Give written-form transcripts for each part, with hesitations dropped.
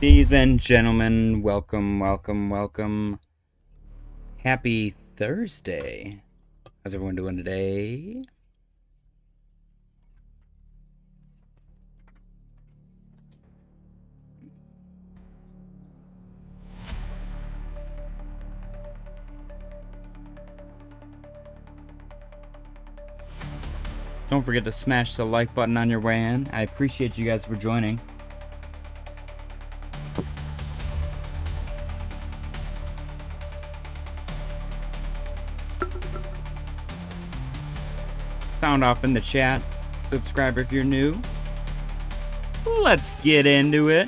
Ladies and gentlemen, welcome. Happy Thursday. How's everyone doing today? Don't forget to smash the like button on your way in. I appreciate you guys for joining. Sound off in the chat. Subscribe if you're new. Let's get into it.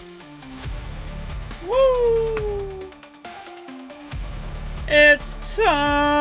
Woo! It's time!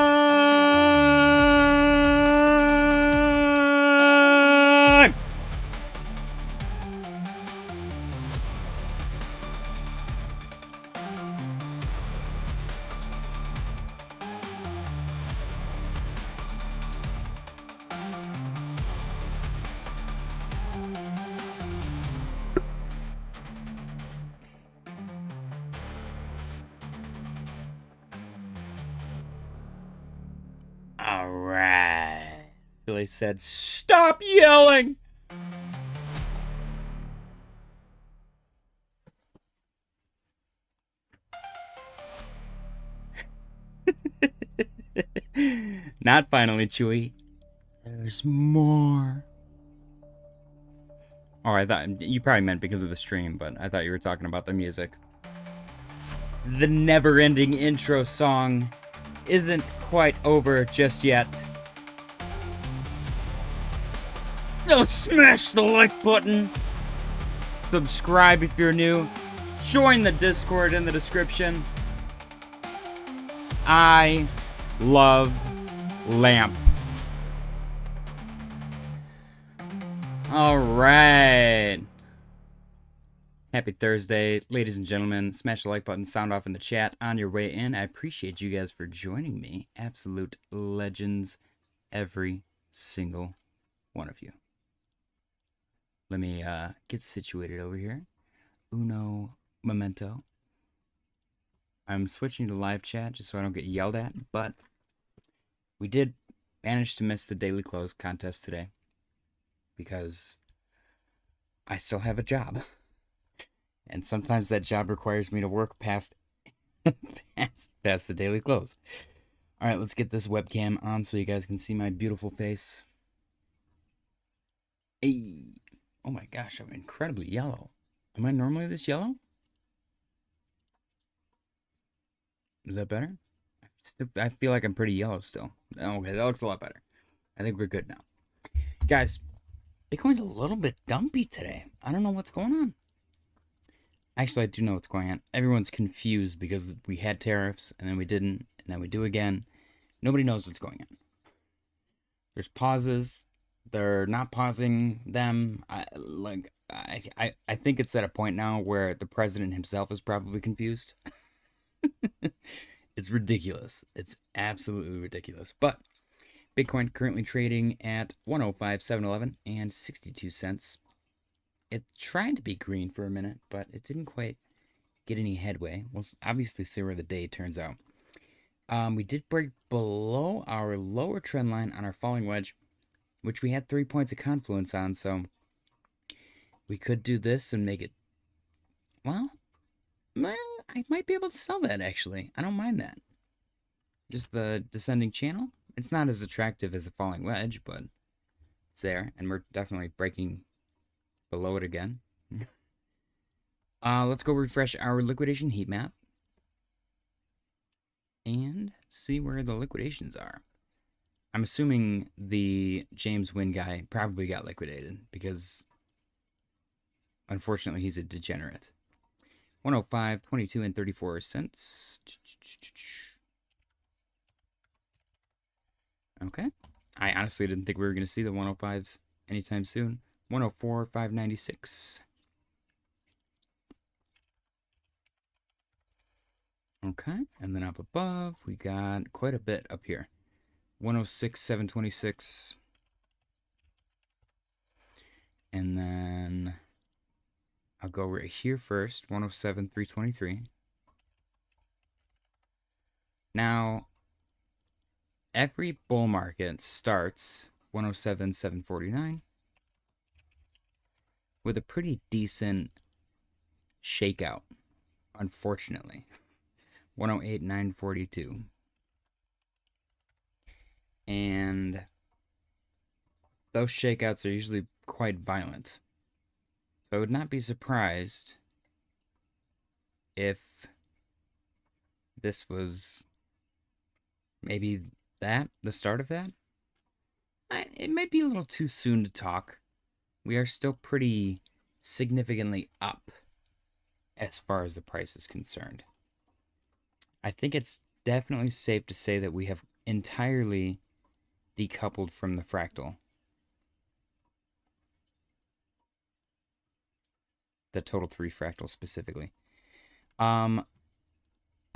Alright. Billy said, stop yelling! Not finally, Chewy. There's more. Oh, I thought you probably meant because of the stream, but I thought you were talking about the music. The never-ending intro song isn't quite over just yet. So smash the like button. Subscribe if you're new. Join the Discord in the description. I love lamp. All right. Happy Thursday, ladies and gentlemen. Smash the like button, sound off in the chat on your way in. I appreciate you guys for joining me. Absolute legends, every single one of you. Let me get situated over here. Uno momento. I'm switching to live chat just so I don't get yelled at, but we did manage to miss the daily close contest today because I still have a job. And sometimes that job requires me to work past the daily close. All right, let's get this webcam on so you guys can see my beautiful face. Hey. Oh my gosh, I'm incredibly yellow. Am I normally this yellow? Is that better? I feel like I'm pretty yellow still. Okay, that looks a lot better. I think we're good now. Guys, Bitcoin's a little bit dumpy today. I don't know what's going on. Actually, I do know what's going on. Everyone's confused because we had tariffs, and then we didn't, and then we do again. Nobody knows what's going on. There's pauses. They're not pausing them. I think it's at a point now where the president himself is probably confused. It's ridiculous. It's absolutely ridiculous. But Bitcoin currently trading at 105,711 and 62 cents. It tried to be green for a minute, but it didn't quite get any headway. We'll obviously see where the day turns out. We did break below our lower trend line on our falling wedge, which we had 3 points of confluence on, so we could do this and make it, well, I might be able to sell that, actually. I don't mind that. Just the descending channel. It's not as attractive as the falling wedge, but it's there, and we're definitely breaking below it again. Let's go refresh our liquidation heat map and see where the liquidations are. I'm assuming the James Wynn guy probably got liquidated because unfortunately he's a degenerate. 105, 22, and 34 cents. Okay. I honestly didn't think we were going to see the 105s anytime soon. 104, 596. Okay. And then up above, we got quite a bit up here. 106, 726. And then I'll go right here first, 107,323. Now, every bull market starts 107,749 with a pretty decent shakeout, unfortunately. 108,942. And those shakeouts are usually quite violent. So I would not be surprised if this was maybe the start of that. It might be a little too soon to talk. We are still pretty significantly up as far as the price is concerned. I think it's definitely safe to say that we have entirely decoupled from the fractal. The total 3 fractal specifically. I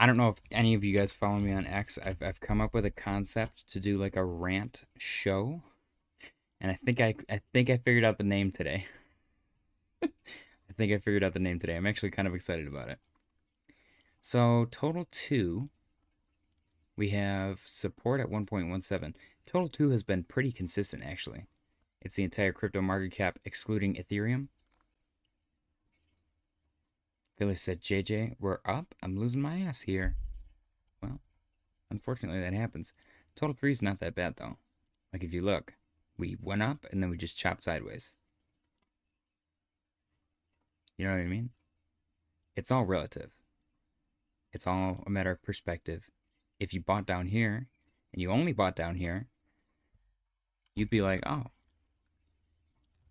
don't know if any of you guys follow me on X. I've come up with a concept to do like a rant show, and I think I figured out the name today. I'm actually kind of excited about it. So total 2, we have support at 1.17. Total 2 has been pretty consistent actually. It's the entire crypto market cap excluding Ethereum. Billy said, JJ, we're up. I'm losing my ass here. Well, unfortunately that happens. Total 3 is not that bad though. Like if you look, we went up and then we just chopped sideways. You know what I mean? It's all relative. It's all a matter of perspective. If you bought down here and you only bought down here, you'd be like, oh,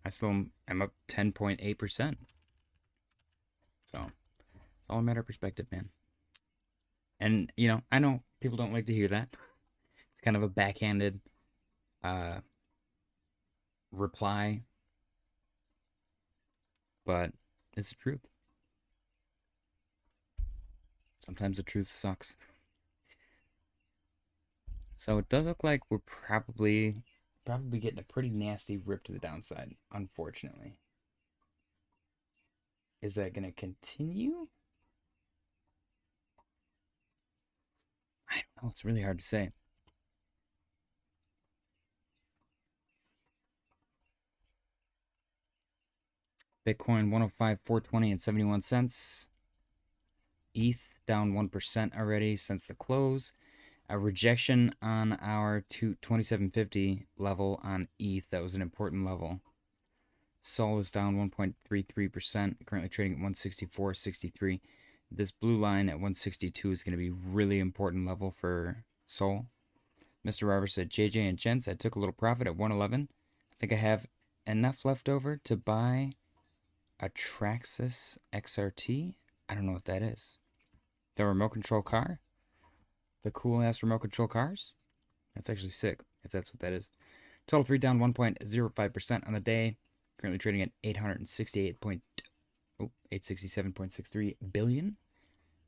I still am up 10.8%. So it's all a matter of perspective, man. And, you know, I know people don't like to hear that. It's kind of a backhanded reply. But it's the truth. Sometimes the truth sucks. So it does look like we're probably getting a pretty nasty rip to the downside, unfortunately. Is that going to continue? I don't know. It's really hard to say. Bitcoin 105,420 and 71 cents. ETH down 1% already since the close. A rejection on our 2750 level on ETH. That was an important level. Sol is down 1.33%, currently trading at 164.63. This blue line at 162 is going to be really important level for Sol. Mr. Roberts said, JJ and gents, I took a little profit at 111. I think I have enough left over to buy a Traxxas XRT. I don't know what that is. The remote control car? The cool ass remote control cars? That's actually sick, if that's what that is. Total 3 down 1.05% on the day. Currently trading at 867.63 billion.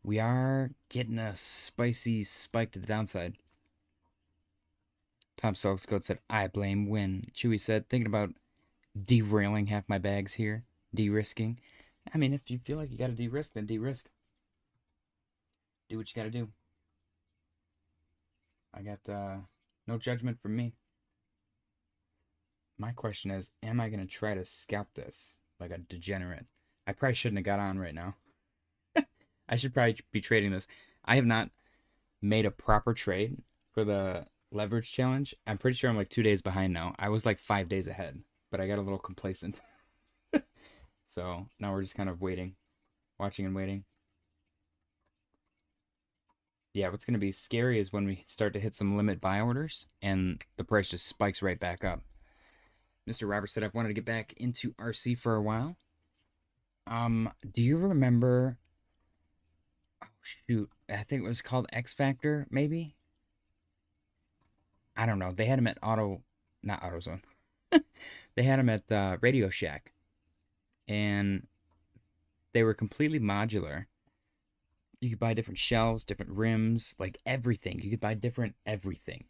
We are getting a spicy spike to the downside. Tom Selkscoat said, I blame Win. Chewy said, thinking about derailing half my bags here. De-risking. I mean, if you feel like you gotta de-risk, then de-risk. Do what you gotta do. I got no judgment from me. My question is, am I going to try to scalp this like a degenerate? I probably shouldn't have got on right now. I should probably be trading this. I have not made a proper trade for the leverage challenge. I'm pretty sure I'm like 2 days behind now. I was like 5 days ahead, but I got a little complacent. So now we're just kind of waiting, watching and waiting. Yeah, what's going to be scary is when we start to hit some limit buy orders and the price just spikes right back up. Mr. Roberts said, I've wanted to get back into RC for a while. Do you remember? Oh, shoot. I think it was called X Factor, maybe? I don't know. They had him at not AutoZone. They had him at Radio Shack. And they were completely modular. You could buy different shells, different rims, like everything. You could buy different everything.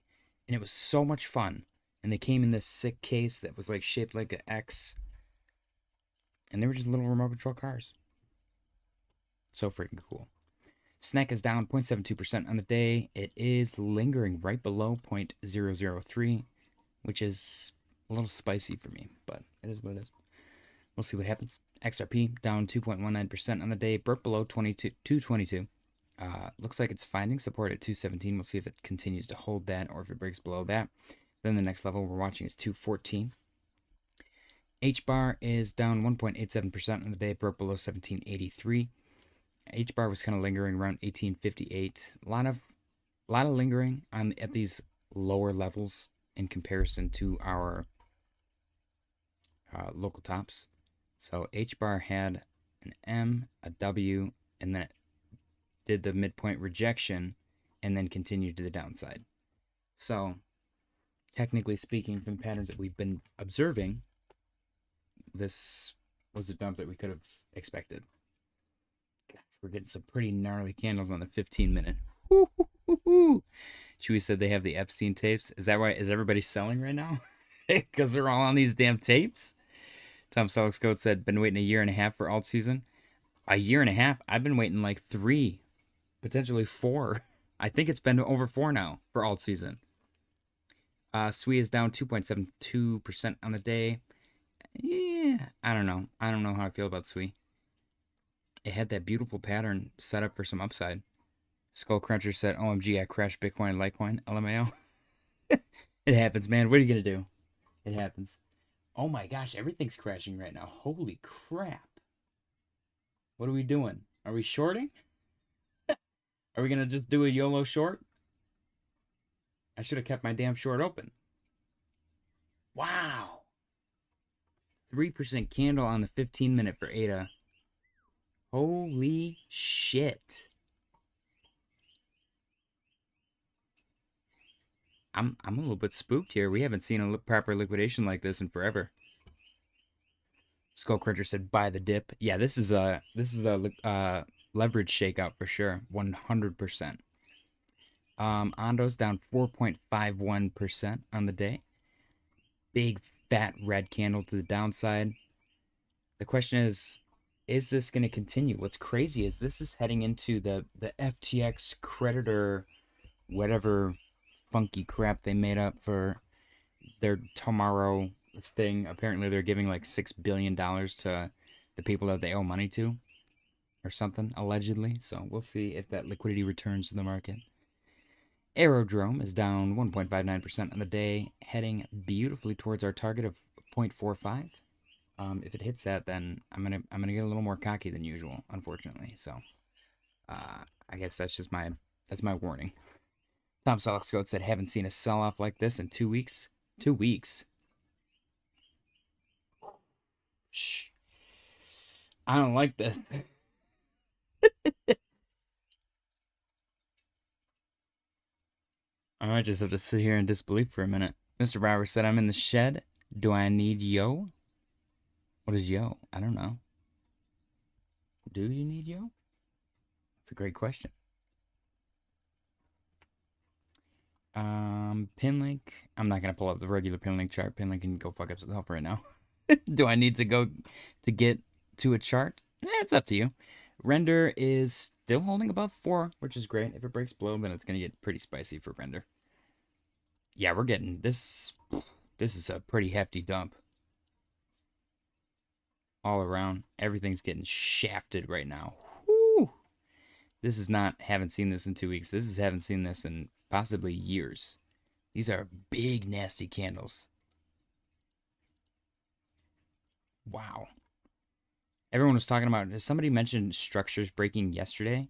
And it was so much fun. And they came in this sick case that was like shaped like an X. And they were just little remote control cars. So freaking cool. SNEK is down 0.72% on the day. It is lingering right below 0.003, which is a little spicy for me, but it is what it is. We'll see what happens. XRP down 2.19% on the day, broke below 222. Looks like it's finding support at 217. We'll see if it continues to hold that or if it breaks below that. Then the next level we're watching is 214. HBAR is down 1.87% on the day, broke below 1783. HBAR was kind of lingering around 1858. A lot of lingering at these lower levels in comparison to our local tops. So HBAR had an M, a W, and then it did the midpoint rejection and then continued to the downside. So technically speaking, from patterns that we've been observing, this was a dump that we could have expected. God, we're getting some pretty gnarly candles on the 15-minute. Chewy said they have the Epstein tapes. Is that why? Is everybody selling right now? Because they're all on these damn tapes? Tom Sellex said, been waiting a year and a half for alt season. A year and a half? I've been waiting like 3, potentially 4. I think it's been over 4 now for alt season. SWE is down 2.72% on the day. Yeah, I don't know. I don't know how I feel about SWE. It had that beautiful pattern set up for some upside. Skull Cruncher said, OMG, I crashed Bitcoin and Litecoin. LMAO. It happens, man. What are you going to do? It happens. Oh my gosh, everything's crashing right now. Holy crap. What are we doing? Are we shorting? Are we going to just do a YOLO short? I should have kept my damn short open. Wow. 3% candle on the 15-minute for ADA. Holy shit. I'm a little bit spooked here. We haven't seen a proper liquidation like this in forever. Skull Cruncher said buy the dip. Yeah, this is a leverage shakeout for sure. 100%. Ondo's down 4.51% on the day. Big fat red candle to the downside. The question is this going to continue? What's crazy is this is heading into the FTX creditor, whatever funky crap they made up for their tomorrow thing. Apparently they're giving like $6 billion to the people that they owe money to or something, allegedly. So we'll see if that liquidity returns to the market. Aerodrome is down 1.59% on the day, heading beautifully towards our target of 0.45. If it hits that, then I'm gonna get a little more cocky than usual, unfortunately. So I guess that's just my warning. Tom Sellex said, haven't seen a sell-off like this in 2 weeks. 2 weeks. Shh. I don't like this. I might just have to sit here in disbelief for a minute. Mr. Brower said, I'm in the shed. Do I need yo? What is yo? I don't know. Do you need yo? That's a great question. Pinlink. I'm not going to pull up the regular Pinlink chart. Pinlink can go fuck itself right now. Do I need to go to get to a chart? It's up to you. Render is still holding above 4, which is great. If it breaks below, then it's going to get pretty spicy for Render. Yeah, we're getting this. This is a pretty hefty dump. All around. Everything's getting shafted right now. Woo! This is not, haven't seen this in 2 weeks. This is, haven't seen this in possibly years. These are big, nasty candles. Wow. Everyone was talking about, somebody mentioned structures breaking yesterday.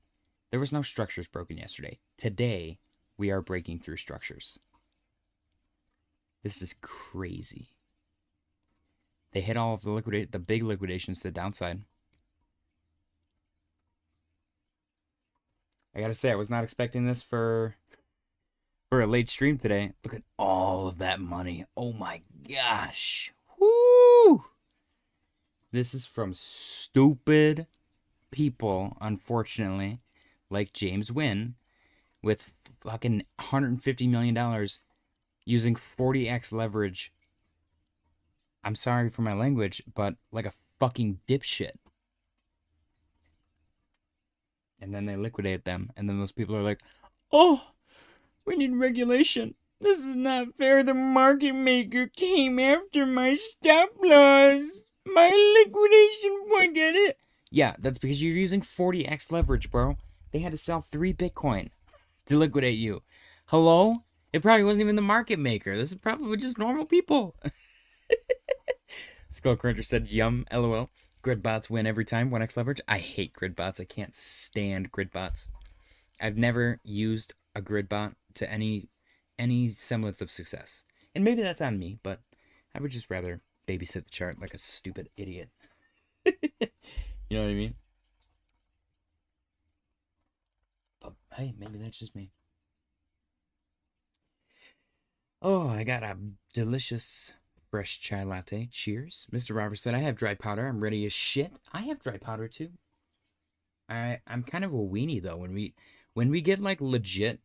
There was no structures broken yesterday. Today, we are breaking through structures. This is crazy. They hit all of the big liquidations to the downside. I gotta say, I was not expecting this for a late stream today. Look at all of that money. Oh my gosh. Woo! This is from stupid people, unfortunately, like James Wynn, with fucking $150 million using 40x leverage. I'm sorry for my language, but like a fucking dipshit. And then they liquidate them. And then those people are like, oh, we need regulation. This is not fair. The market maker came after my stop loss. My liquidation point, get it? Yeah, that's because you're using 40x leverage, bro. They had to sell 3 Bitcoin to liquidate you. Hello? It probably wasn't even the market maker. This is probably just normal people. Skullcruncher said, yum, lol. Grid bots win every time, 1x leverage. I hate grid bots. I can't stand grid bots. I've never used a grid bot to any semblance of success. And maybe that's on me, but I would just rather babysit the chart like a stupid idiot. You know what I mean? But hey, maybe that's just me. Oh, I got a delicious fresh chai latte. Cheers. Mr. Roberts said, I have dry powder. I'm ready as shit. I have dry powder too. I'm kind of a weenie though. When we get like legit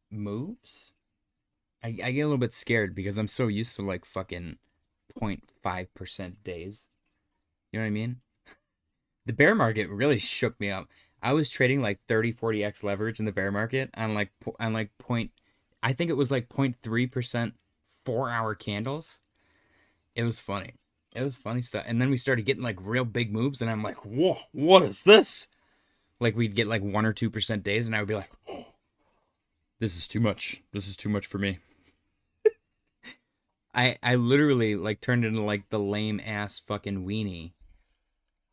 moves, I get a little bit scared because I'm so used to like fucking 0.5% days. You know what I mean? The bear market really shook me up. I was trading like 30-40x leverage in the bear market on point, I think it was like 0.3% 4-hour candles. It was funny. It was funny stuff. And then we started getting like real big moves and I'm like, whoa, what is this? Like we'd get like 1 or 2% days and I would be like, oh, this is too much. This is too much for me. I literally like turned into like the lame ass fucking weenie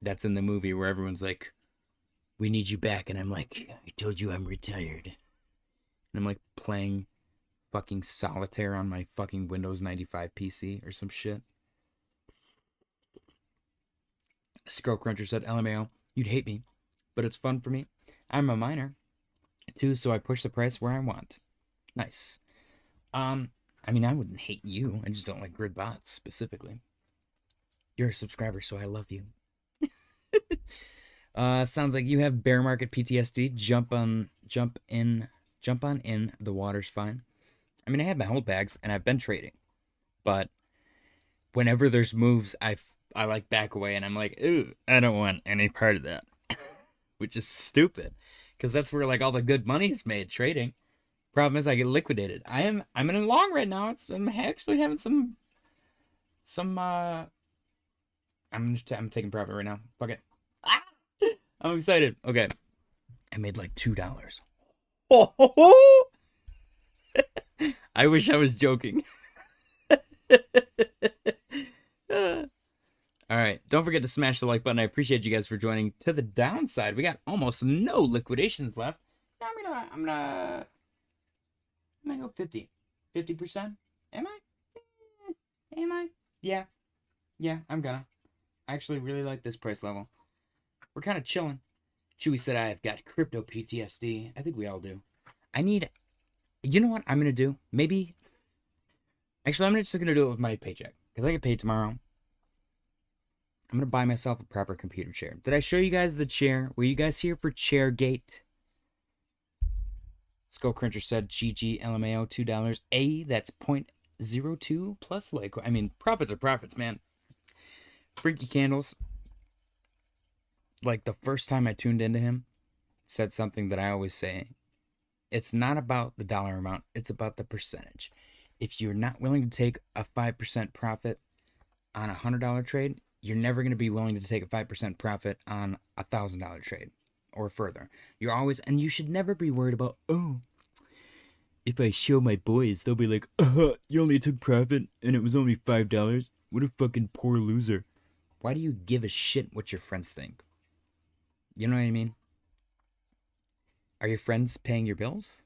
that's in the movie where everyone's like, we need you back. And I'm like, I told you I'm retired. And I'm like playing fucking solitaire on my fucking Windows 95 PC or some shit. Skullcruncher said, LMAO, you'd hate me, but it's fun for me. I'm a miner, too, so I push the price where I want. Nice. I mean, I wouldn't hate you. I just don't like grid bots, specifically. You're a subscriber, so I love you. Sounds like you have bear market PTSD. Jump on in. The water's fine. I mean, I have my hold bags, and I've been trading. But whenever there's moves, I like back away, and I'm like, ooh, I don't want any part of that. Which is stupid. Because that's where, like, all the good money's made, trading. Problem is, I get liquidated. I'm in a long right now. I'm actually having some I'm taking profit right now. Fuck it. Ah! I'm excited. Okay. I made like $2. Oh! I wish I was joking. Alright, don't forget to smash the like button. I appreciate you guys for joining. To the downside, we got almost no liquidations left. I'm gonna go 50%. Am I? Am I? Yeah, I'm gonna. I actually really like this price level. We're kind of chilling. Chewy said I've got crypto PTSD. I think we all do. You know what I'm gonna do? Maybe. Actually, I'm just gonna do it with my paycheck because I get paid tomorrow. I'm gonna buy myself a proper computer chair. Did I show you guys the chair? Were you guys here for Chairgate? Skullcruncher said GG LMAO $2. That's 0.02 plus like. I mean, profits are profits, man. Freaky Candles. Like the first time I tuned into him, said something that I always say. It's not about the dollar amount. It's about the percentage. If you're not willing to take a 5% profit on a $100 trade, you're never going to be willing to take a 5% profit on a $1,000 trade or further. You're always, and you should never be worried about, oh, if I show my boys, they'll be like, you only took profit and it was only $5. What a fucking poor loser. Why do you give a shit what your friends think? You know what I mean? Are your friends paying your bills?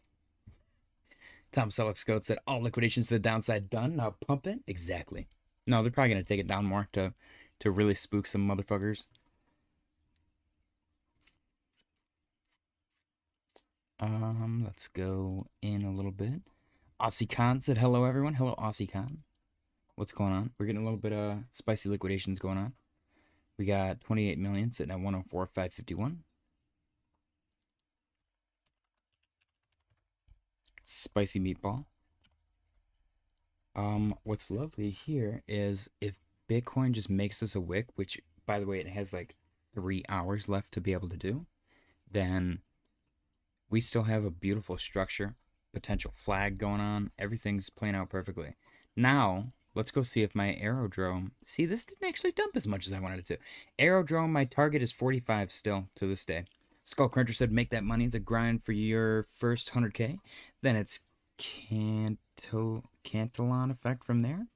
Tom Selleck said, all liquidations to the downside done. Now pump it. Exactly. No, they're probably going to take it down more to really spook some motherfuckers. Let's go in a little bit. Aussie Khan said, hello, everyone. Hello, Aussie Khan. What's going on? We're getting a little bit of spicy liquidations going on. We got 28 million sitting at 104,551. Spicy meatball. What's lovely here is if Bitcoin just makes us a wick, which by the way, it has like 3 hours left to be able to do, then we still have a beautiful structure, potential flag going on. Everything's playing out perfectly. Now, let's go see if my aerodrome... See, this didn't actually dump as much as I wanted it to. Aerodrome, my target is 45 still to this day. Skull Cruncher said, make that money. It's a grind for your first 100K. Then it's Cantillon effect from there.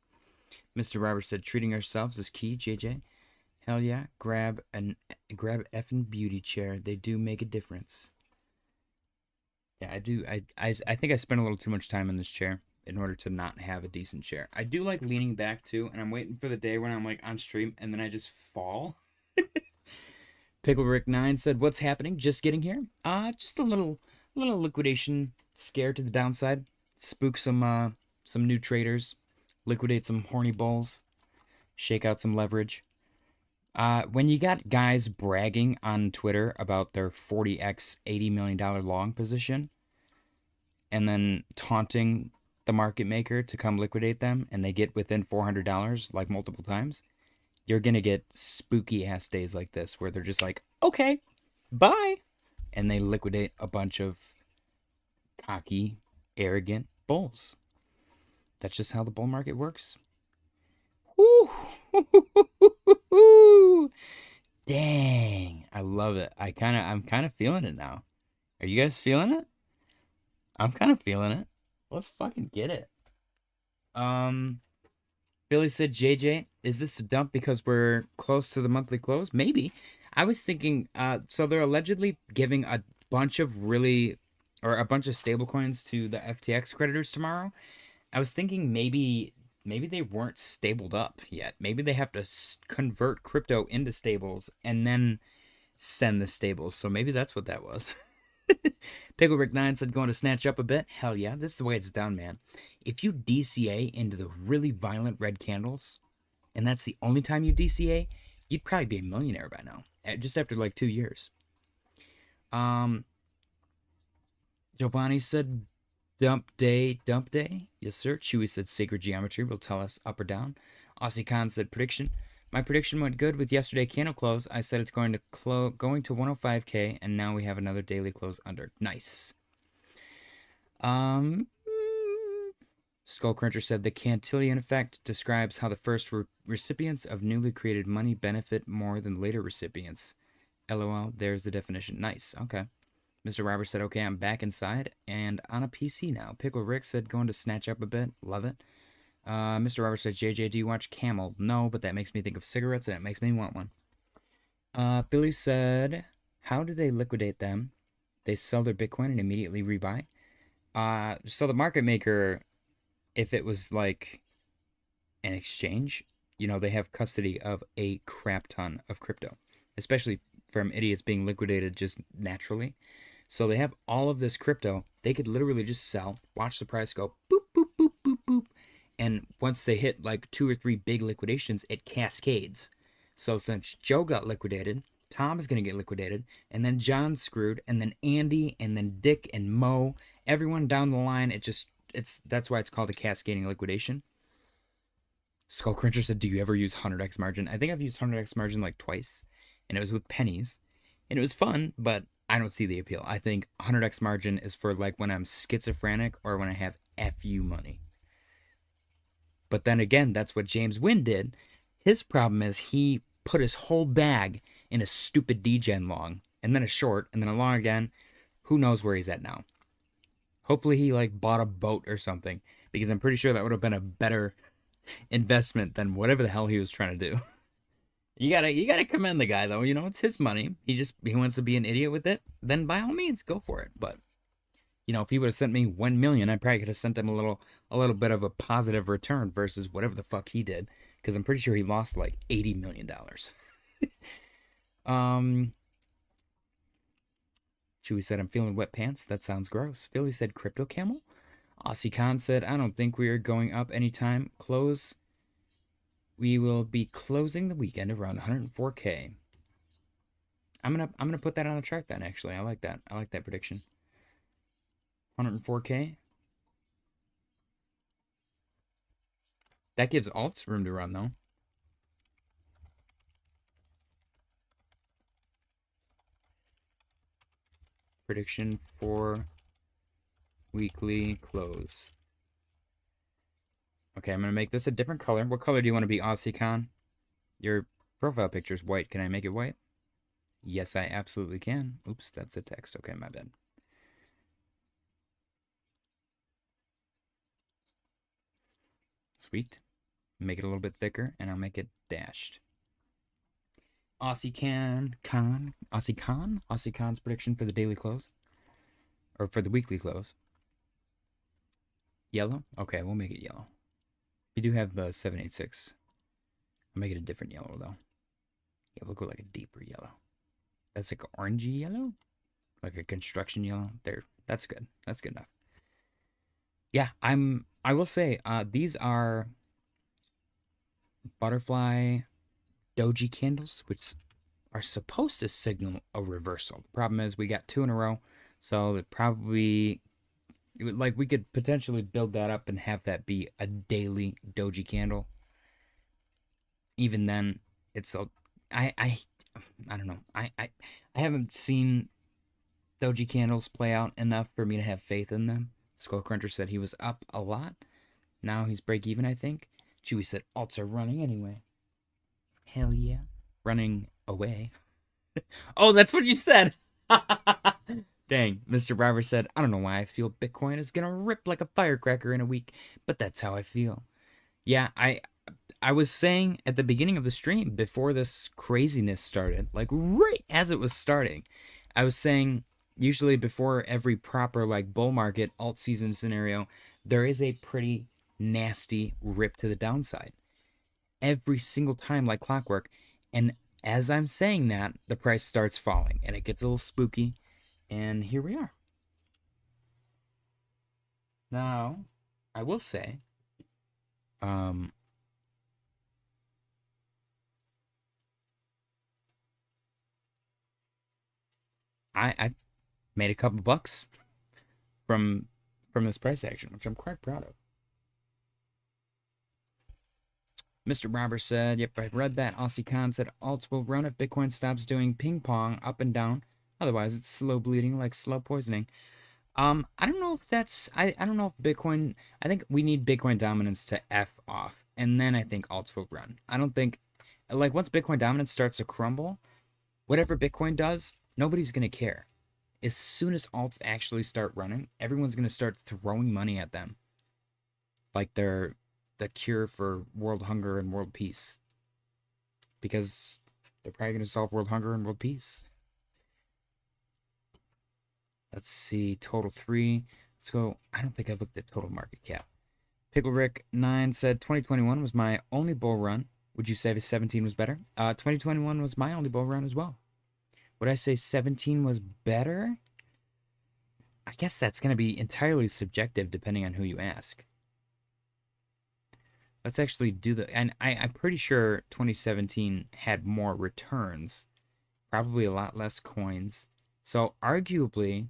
Mr. Robert said, treating ourselves is key, JJ. Hell yeah. Grab effing beauty chair. They do make a difference. Yeah, I do. I think I spent a little too much time in this chair in order to not have a decent chair. I do like leaning back too, and I'm waiting for the day when I'm like on stream and then I just fall. Pickle Rick 9 said, "What's happening? Just getting here. Just a little liquidation scare to the downside. Spook some new traders, liquidate some horny bulls, shake out some leverage. When you got guys bragging on Twitter about their 40x $80 million long position and then taunting the market maker to come liquidate them and they get within $400 like multiple times, you're going to get spooky ass days like this where they're just like, okay, bye. And they liquidate a bunch of cocky, arrogant bulls. That's just how the bull market works. Woo! Dang, I love it. I'm kind of feeling it now. Are you guys feeling it? I'm kind of feeling it. Let's fucking get it. Billy said, JJ, is this a dump because we're close to the monthly close? Maybe. I was thinking, so they're allegedly giving a bunch of stable coins to the FTX creditors tomorrow. I was thinking maybe they weren't stabled up yet. Maybe they have to convert crypto into stables and then send the stables. So maybe that's what that was. Pickle Rick 9 said, going to snatch up a bit. Hell yeah, this is the way it's done, man. If you DCA into the really violent red candles, and that's the only time you DCA, you'd probably be a millionaire by now. Just after like 2 years. Giovanni said, dump day. Yes, sir. Chewy said, sacred geometry will tell us up or down. Aussie Khan said, prediction. My prediction went good with yesterday candle close. I said it's going to 105K, and now we have another daily close under. Nice. Skull Cruncher said the Cantillon effect describes how the first recipients of newly created money benefit more than later recipients. LOL, there's the definition. Nice. Okay. Mr. Robert said, okay, I'm back inside and on a PC now. Pickle Rick said, going to snatch up a bit. Love it. Mr. Robert said, JJ, do you watch Camel? No, but that makes me think of cigarettes and it makes me want one. Billy said, how do they liquidate them? They sell their Bitcoin and immediately rebuy? So the market maker, if it was like an exchange, they have custody of a crap ton of crypto, especially from idiots being liquidated just naturally. So they have all of this crypto. They could literally just sell, watch the price go boop, boop, boop, boop, boop. And once they hit like 2 or 3 big liquidations, it cascades. So since Joe got liquidated, Tom is going to get liquidated, and then John's screwed, and then Andy, and then Dick and Mo, everyone down the line. That's why it's called a cascading liquidation. Skull Cruncher said, do you ever use 100x margin? I think I've used 100x margin like twice, and it was with pennies, and it was fun, but I don't see the appeal. I think 100x margin is for like when I'm schizophrenic or when I have FU money. But then again, that's what James Wynn did. His problem is he put his whole bag in a stupid degen long, and then a short, and then a long again. Who knows where he's at now? Hopefully he like bought a boat or something, because I'm pretty sure that would have been a better investment than whatever the hell he was trying to do. You gotta commend the guy though. It's his money. He wants to be an idiot with it. Then by all means, go for it. But if he would have sent me 1 million, I probably could have sent him a little bit of a positive return versus whatever the fuck he did, because I'm pretty sure he lost like $80 million. Chewy said, I'm feeling wet pants. That sounds gross. Philly said, crypto camel. Aussie Khan said, I don't think we are going up anytime close. We will be closing the weekend around 104K. I'm gonna put that on a chart then, actually. I like that. I like that prediction. 104K. That gives alts room to run, though. prediction for weekly close. Okay, I'm going to make this a different color. What color do you want to be, AussieCon? Your profile picture is white. Can I make it white? Yes, I absolutely can. Oops, that's the text. Okay, my bad. Sweet. Make it a little bit thicker, and I'll make it dashed. AussieCon's prediction for the daily close. Or for the weekly close. Yellow? Okay, we'll make it yellow. We do have the 786. I'll make it a different yellow, though. Yeah, we'll go like a deeper yellow. That's like an orangey yellow? Like a construction yellow? There. That's good. That's good enough. Yeah, I will say, these are butterfly doji candles, which are supposed to signal a reversal. The problem is we got 2 in a row, so it probably, like, we could potentially build that up and have that be a daily doji candle. Even then, it's a, I don't know. I haven't seen doji candles play out enough for me to have faith in them. Skullcruncher said he was up a lot. Now he's break even, I think. Chewy said alts are running anyway. Hell yeah. Running away. Oh, that's what you said. Dang. Mr. Barber said, I don't know why I feel Bitcoin is going to rip like a firecracker in a week, but that's how I feel. Yeah, I was saying at the beginning of the stream, before this craziness started, like right as it was starting, I was saying usually before every proper like bull market alt season scenario, there is a pretty nasty rip to the downside. Every single time like clockwork. And as I'm saying that, the price starts falling and it gets a little spooky. And here we are. Now, I will say, I made a couple bucks from this price action, which I'm quite proud of. Mr. Robert said, yep, I read that. AussieCon said alts will run if Bitcoin stops doing ping pong up and down. Otherwise, it's slow bleeding like slow poisoning. I don't know if that's, I don't know if Bitcoin, I think we need Bitcoin dominance to F off. And then I think alts will run. I don't think, like once Bitcoin dominance starts to crumble, whatever Bitcoin does, nobody's going to care. As soon as alts actually start running, everyone's going to start throwing money at them. Like they're the cure for world hunger and world peace. Because they're probably going to solve world hunger and world peace. Let's see, total 3. Let's go. I don't think I've looked at total market cap. PickleRick9 said 2021 was my only bull run. Would you say 17 was better? 2021 was my only bull run as well. Would I say 17 was better? I guess that's going to be entirely subjective depending on who you ask. Let's actually do the... And I'm pretty sure 2017 had more returns. Probably a lot less coins. So arguably,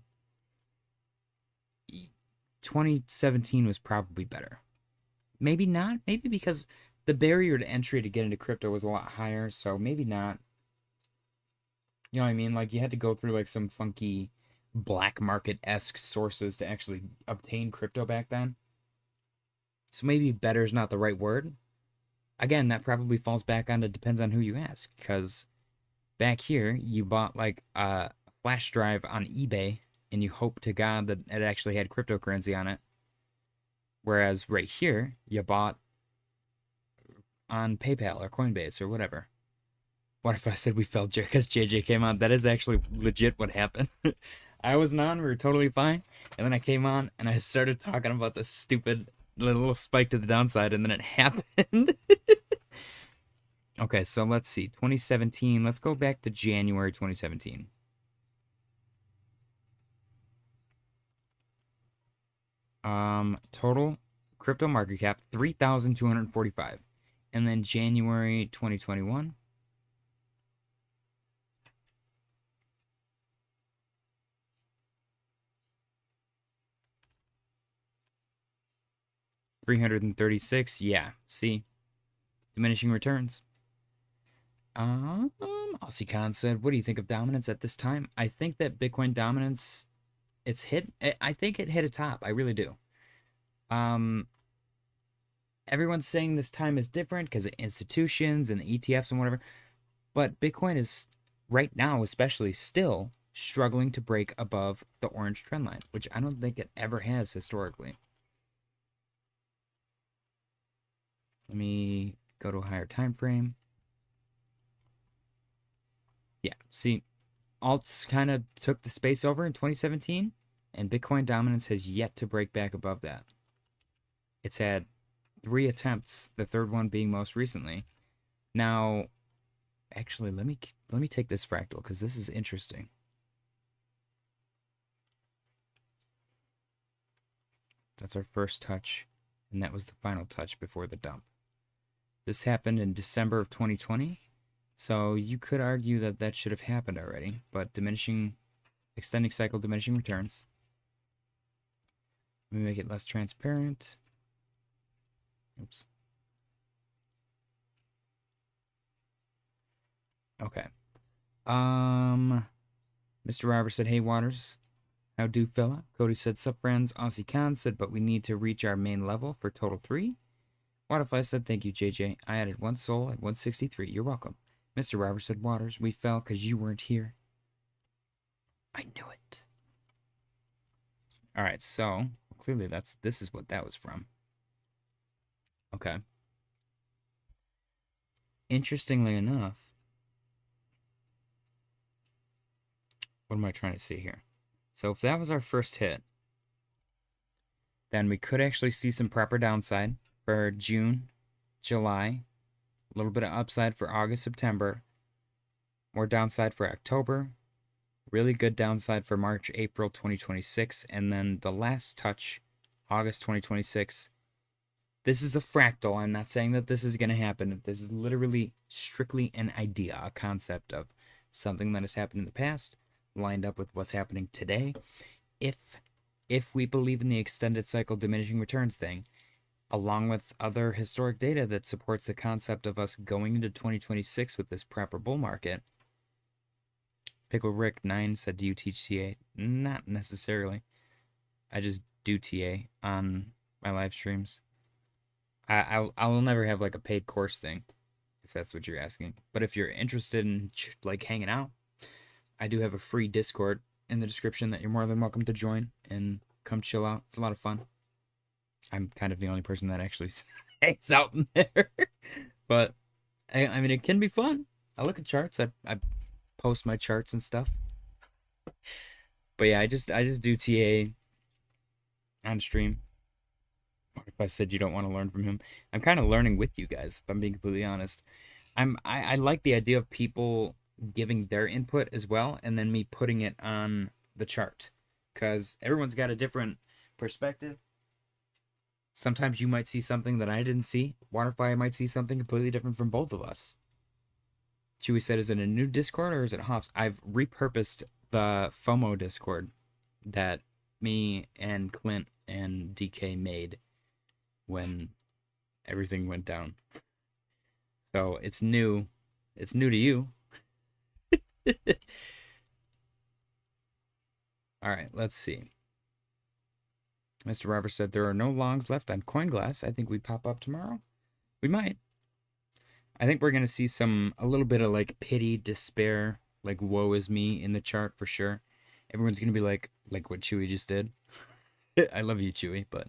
2017 was probably better. Maybe not. Maybe because the barrier to entry to get into crypto was a lot higher. So maybe not. You know what I mean? Like, you had to go through, like, some funky black market-esque sources to actually obtain crypto back then. So maybe better is not the right word. Again, that probably falls back on, it depends on who you ask. Because back here, you bought, like, a flash drive on eBay, and you hope to God that it actually had cryptocurrency on it. Whereas right here, you bought on PayPal or Coinbase or whatever. What if I said we fell because JJ came on? That is actually legit what happened. I wasn't on, we were totally fine. And then I came on and I started talking about this stupid little spike to the downside, and then it happened. Okay, so let's see. 2017. Let's go back to January 2017. Total crypto market cap 3,245. And then January 2021. $336. Yeah, see, diminishing returns. AussieCon said, what do you think of dominance at this time? I think that Bitcoin dominance it's hit. I think it hit a top. I really do. Um, Everyone's saying this time is different because of institutions and the ETFs and whatever. But Bitcoin is right now, especially, still struggling to break above the orange trend line, which I don't think it ever has historically. Let me go to a higher time frame. Yeah, see, alts kind of took the space over in 2017, and Bitcoin dominance has yet to break back above that. It's had 3 attempts, the third one being most recently. Now, actually, let me take this fractal because this is interesting. That's our first touch, and that was the final touch before the dump. This happened in December of 2020, so you could argue that that should have happened already, but extending cycle diminishing returns. Let me make it less transparent. Oops. Okay. Mr. Robert said, "Hey Waters, how do fella?" Cody said, "Sup friends." Aussie Khan said, "But we need to reach our main level for total 3." Waterfly said, "Thank you, JJ. I added 1 soul at 163. You're welcome." Mr. Robert said, "Waters, we fell because you weren't here." I knew it. All right, so clearly this is what that was from. Okay. Interestingly enough, what am I trying to see here? So if that was our first hit, then we could actually see some proper downside for June, July, a little bit of upside for August, September, more downside for October, really good downside for March, April 2026, and then the last touch, August 2026. This is a fractal. I'm not saying that this is going to happen. This is literally strictly an idea, a concept of something that has happened in the past, lined up with what's happening today. If we believe in the extended cycle diminishing returns thing, along with other historic data that supports the concept of us going into 2026 with this proper bull market. Pickle Rick 9 said, "Do you teach TA?" Not necessarily. I just do TA on my live streams. I will never have like a paid course thing, if that's what you're asking. But if you're interested in like hanging out, I do have a free Discord in the description that you're more than welcome to join and come chill out. It's a lot of fun. I'm kind of the only person that actually hangs out in there. But I mean, it can be fun. I look at charts. I post my charts and stuff. But yeah, I just do TA on stream. If I said you don't want to learn from him, I'm kind of learning with you guys, if I'm being completely honest. I like the idea of people giving their input as well, and then me putting it on the chart, because everyone's got a different perspective. Sometimes you might see something that I didn't see. Waterfly might see something completely different from both of us. Chewy said, "Is it a new Discord or is it Hoff's?" I've repurposed the FOMO Discord that me and Clint and DK made when everything went down. So it's new. It's new to you. All right, let's see. Mr. Roberts said, "There are no longs left on CoinGlass. I think we pop up tomorrow." We might. I think we're going to see a little bit of like pity, despair, like woe is me in the chart for sure. Everyone's going to be like what Chewy just did. I love you, Chewy, but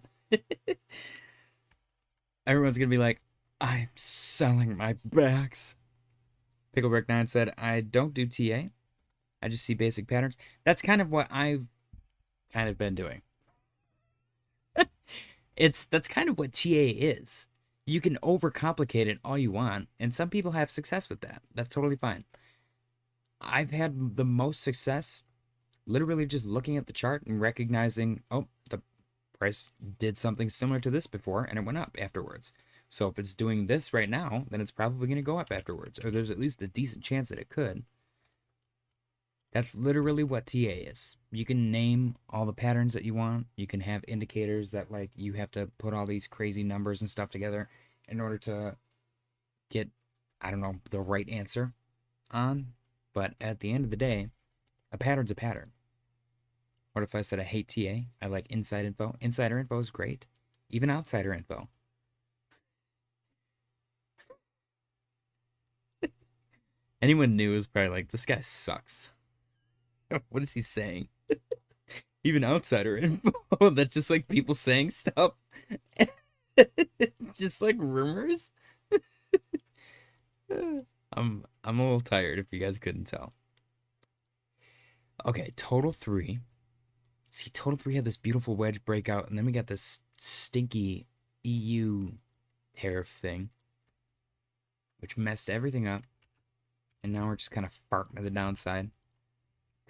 everyone's going to be like, "I'm selling my backs." Picklebrick 9 said, "I don't do TA. I just see basic patterns." That's kind of what I've kind of been doing. That's kind of what TA is. You can overcomplicate it all you want, and some people have success with that. That's totally fine. I've had the most success literally just looking at the chart and recognizing, oh, the price did something similar to this before, and it went up afterwards. So if it's doing this right now, then it's probably going to go up afterwards, or there's at least a decent chance that it could. That's literally what TA is. You can name all the patterns that you want. You can have indicators that like you have to put all these crazy numbers and stuff together in order to get, I don't know, the right answer on. But at the end of the day, a pattern's a pattern. What if I said I hate TA? I like inside info. Insider info is great. Even outsider info. Anyone new is probably like, this guy sucks. What is he saying? Even outsider info. That's just like people saying stuff. Just like rumors. I'm a little tired if you guys couldn't tell. Okay, total 3. See, total 3 had this beautiful wedge breakout, and then we got this stinky EU tariff thing, which messed everything up. And now we're just kind of farting to the downside.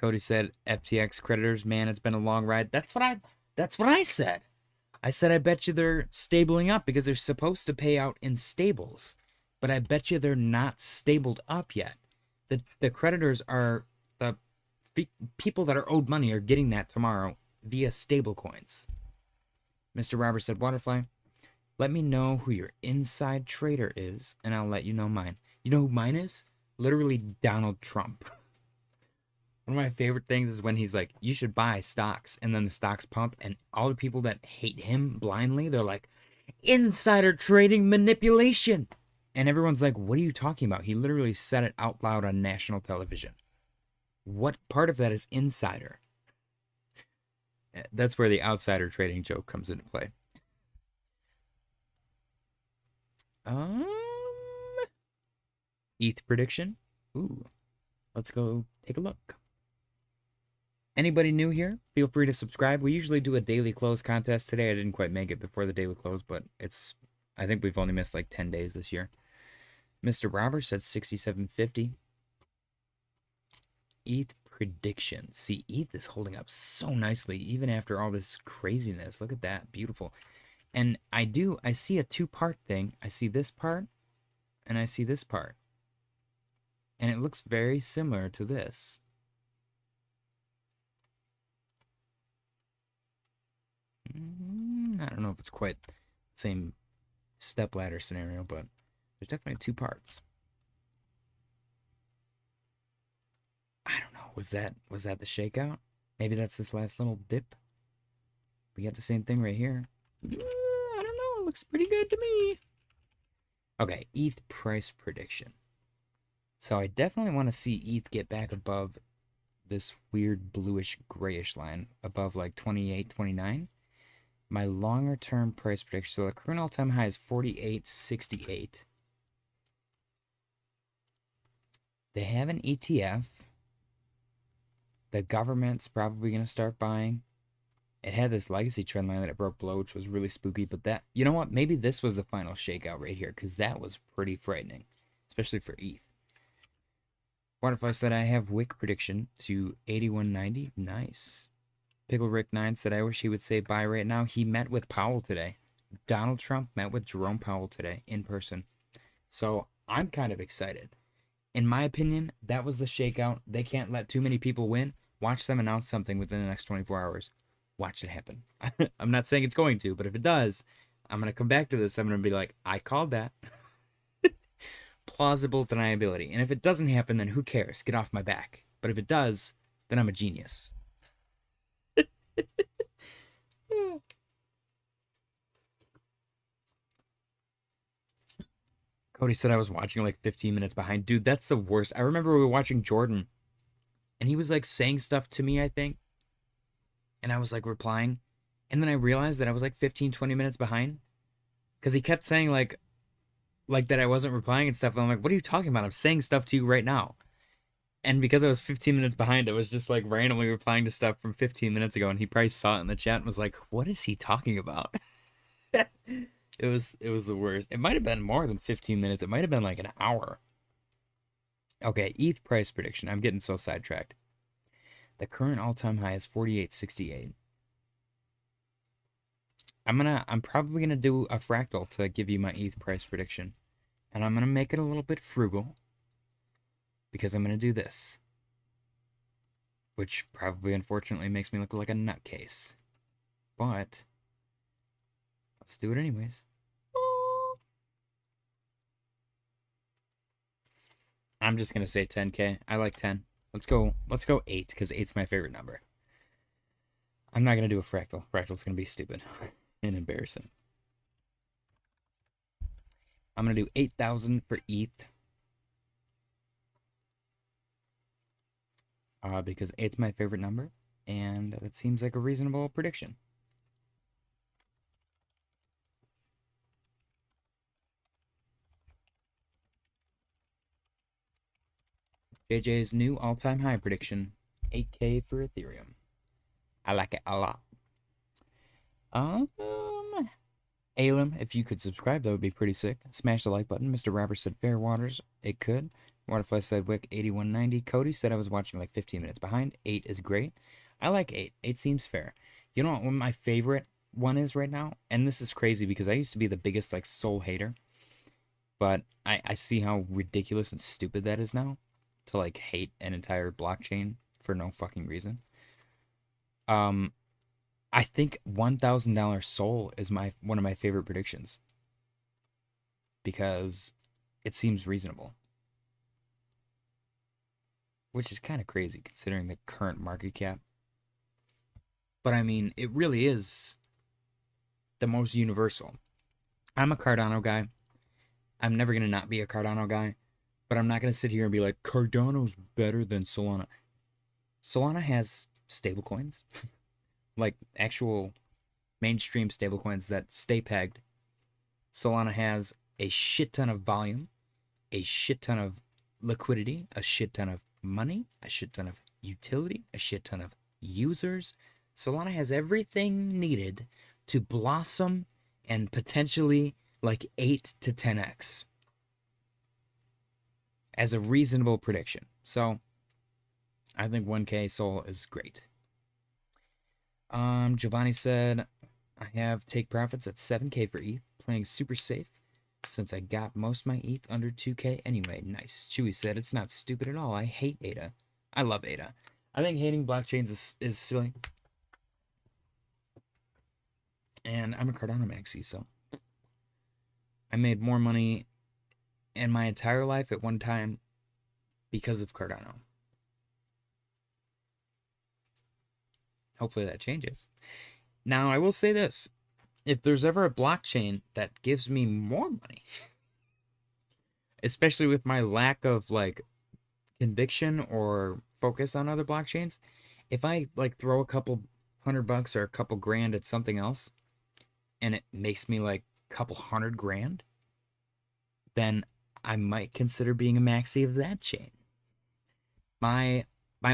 Cody said, FTX creditors, man, it's been a long ride. That's what I said. I said, I bet you they're stabling up because they're supposed to pay out in stables. But I bet you they're not stabled up yet. The creditors are, the people that are owed money are getting that tomorrow via stable coins. Mr. Roberts said, Waterfly, let me know who your inside trader is, and I'll let you know mine. You know who mine is? Literally Donald Trump. One of my favorite things is when he's like, you should buy stocks, and then the stocks pump, and all the people that hate him blindly, they're like, insider trading manipulation. And everyone's like, what are you talking about? He literally said it out loud on national television. What part of that is insider? That's where the outsider trading joke comes into play. ETH prediction. Ooh, let's go take a look. Anybody new here? Feel free to subscribe. We usually do a daily close contest. Today I didn't quite make it before the daily close, but I think we've only missed like 10 days this year. Mr. Roberts said 67.50. ETH prediction. See, ETH is holding up so nicely even after all this craziness. Look at that. Beautiful. And I see a 2-part thing. I see this part and I see this part. And it looks very similar to this. I don't know if it's quite the same stepladder scenario, but there's definitely 2 parts. I don't know. Was that the shakeout? Maybe that's this last little dip. We got the same thing right here. I don't know. It looks pretty good to me. Okay, ETH price prediction. So I definitely want to see ETH get back above this weird bluish grayish line, above like 28, 29. My longer term price prediction. So the current all-time high is 48.68. They have an ETF. The government's probably going to start buying. It had this legacy trend line that it broke below, which was really spooky. But that, you know what? Maybe this was the final shakeout right here, because that was pretty frightening, especially for ETH. Waterfly said, I have Wick prediction to 81.90. Nice. Pickle Rick 9 said, I wish he would say bye right now. He met with Powell today. Donald Trump met with Jerome Powell today in person. So I'm kind of excited. In my opinion, that was the shakeout. They can't let too many people win. Watch them announce something within the next 24 hours. Watch it happen. I'm not saying it's going to, but if it does, I'm going to come back to this. I'm going to be like, I called that. Plausible deniability. And if it doesn't happen, then who cares? Get off my back. But if it does, then I'm a genius. Cody said I was watching like 15 minutes behind. Dude, that's the worst. I remember we were watching Jordan, and he was like saying stuff to me, I think. And I was like replying. And then I realized that I was like 15, 20 minutes behind. Because he kept saying like that I wasn't replying and stuff. And I'm like, what are you talking about? I'm saying stuff to you right now. And because I was 15 minutes behind, I was just like randomly replying to stuff from 15 minutes ago. And he probably saw it in the chat and was like, what is he talking about? It was the worst. It might have been more than 15 minutes. It might have been like an hour. Okay, ETH price prediction. I'm getting so sidetracked. The current all-time high is 48.68. I'm probably gonna do a fractal to give you my ETH price prediction. And I'm gonna make it a little bit frugal. Because I'm gonna do this. Which probably unfortunately makes me look like a nutcase. But let's do it anyways. I'm just gonna say 10K. I like 10. Let's go 8, because 8's my favorite number. I'm not going to do a fractal. Fractal's going to be stupid and embarrassing. I'm going to do 8,000 for ETH. Because 8's my favorite number. And that seems like a reasonable prediction. JJ's new all-time high prediction, 8K for Ethereum. I like it a lot. Alem, if you could subscribe, that would be pretty sick. Smash the like button. Mr. Robert said Fair Waters. It could. Waterfly said Wick 8190. Cody said I was watching like 15 minutes behind. 8 is great. I like 8. 8 seems fair. You know what my favorite one is right now? And this is crazy because I used to be the biggest like Sol hater. But I see how ridiculous and stupid that is now. To like hate an entire blockchain for no fucking reason. I think $1,000 Sol is one of my favorite predictions because it seems reasonable, which is kind of crazy considering the current market cap. But I mean, it really is the most universal. I'm a Cardano guy. I'm never gonna not be a Cardano guy, but I'm not gonna sit here and be like Cardano's better than Solana. Solana has stablecoins. Like actual mainstream stablecoins that stay pegged. Solana has a shit ton of volume, a shit ton of liquidity, a shit ton of money, a shit ton of utility, a shit ton of users. Solana has everything needed to blossom and potentially like 8 to 10x as a reasonable prediction. So I think 1K Sol is great. Giovanni said, I have take profits at 7K for ETH, playing super safe since I got most of my ETH under 2K anyway. Nice. Chewy said, it's not stupid at all. I hate ADA. I love ADA. I think hating blockchains is silly. And I'm a Cardano maxi, so I made more money in my entire life at one time because of Cardano. Hopefully that changes. Now, I will say this. If there's ever a blockchain that gives me more money, especially with my lack of like conviction or focus on other blockchains, if I like throw a couple $100 or a couple grand at something else and it makes me like a couple $100,000, then I might consider being a maxi of that chain. My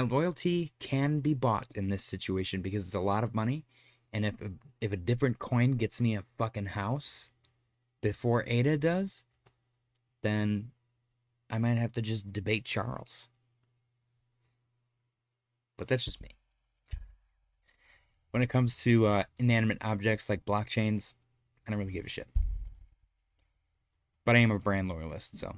loyalty can be bought in this situation because it's a lot of money. And if a different coin gets me a fucking house before ADA does, then I might have to just debate Charles. But that's just me. When it comes to inanimate objects like blockchains, I don't really give a shit. But I am a brand loyalist, so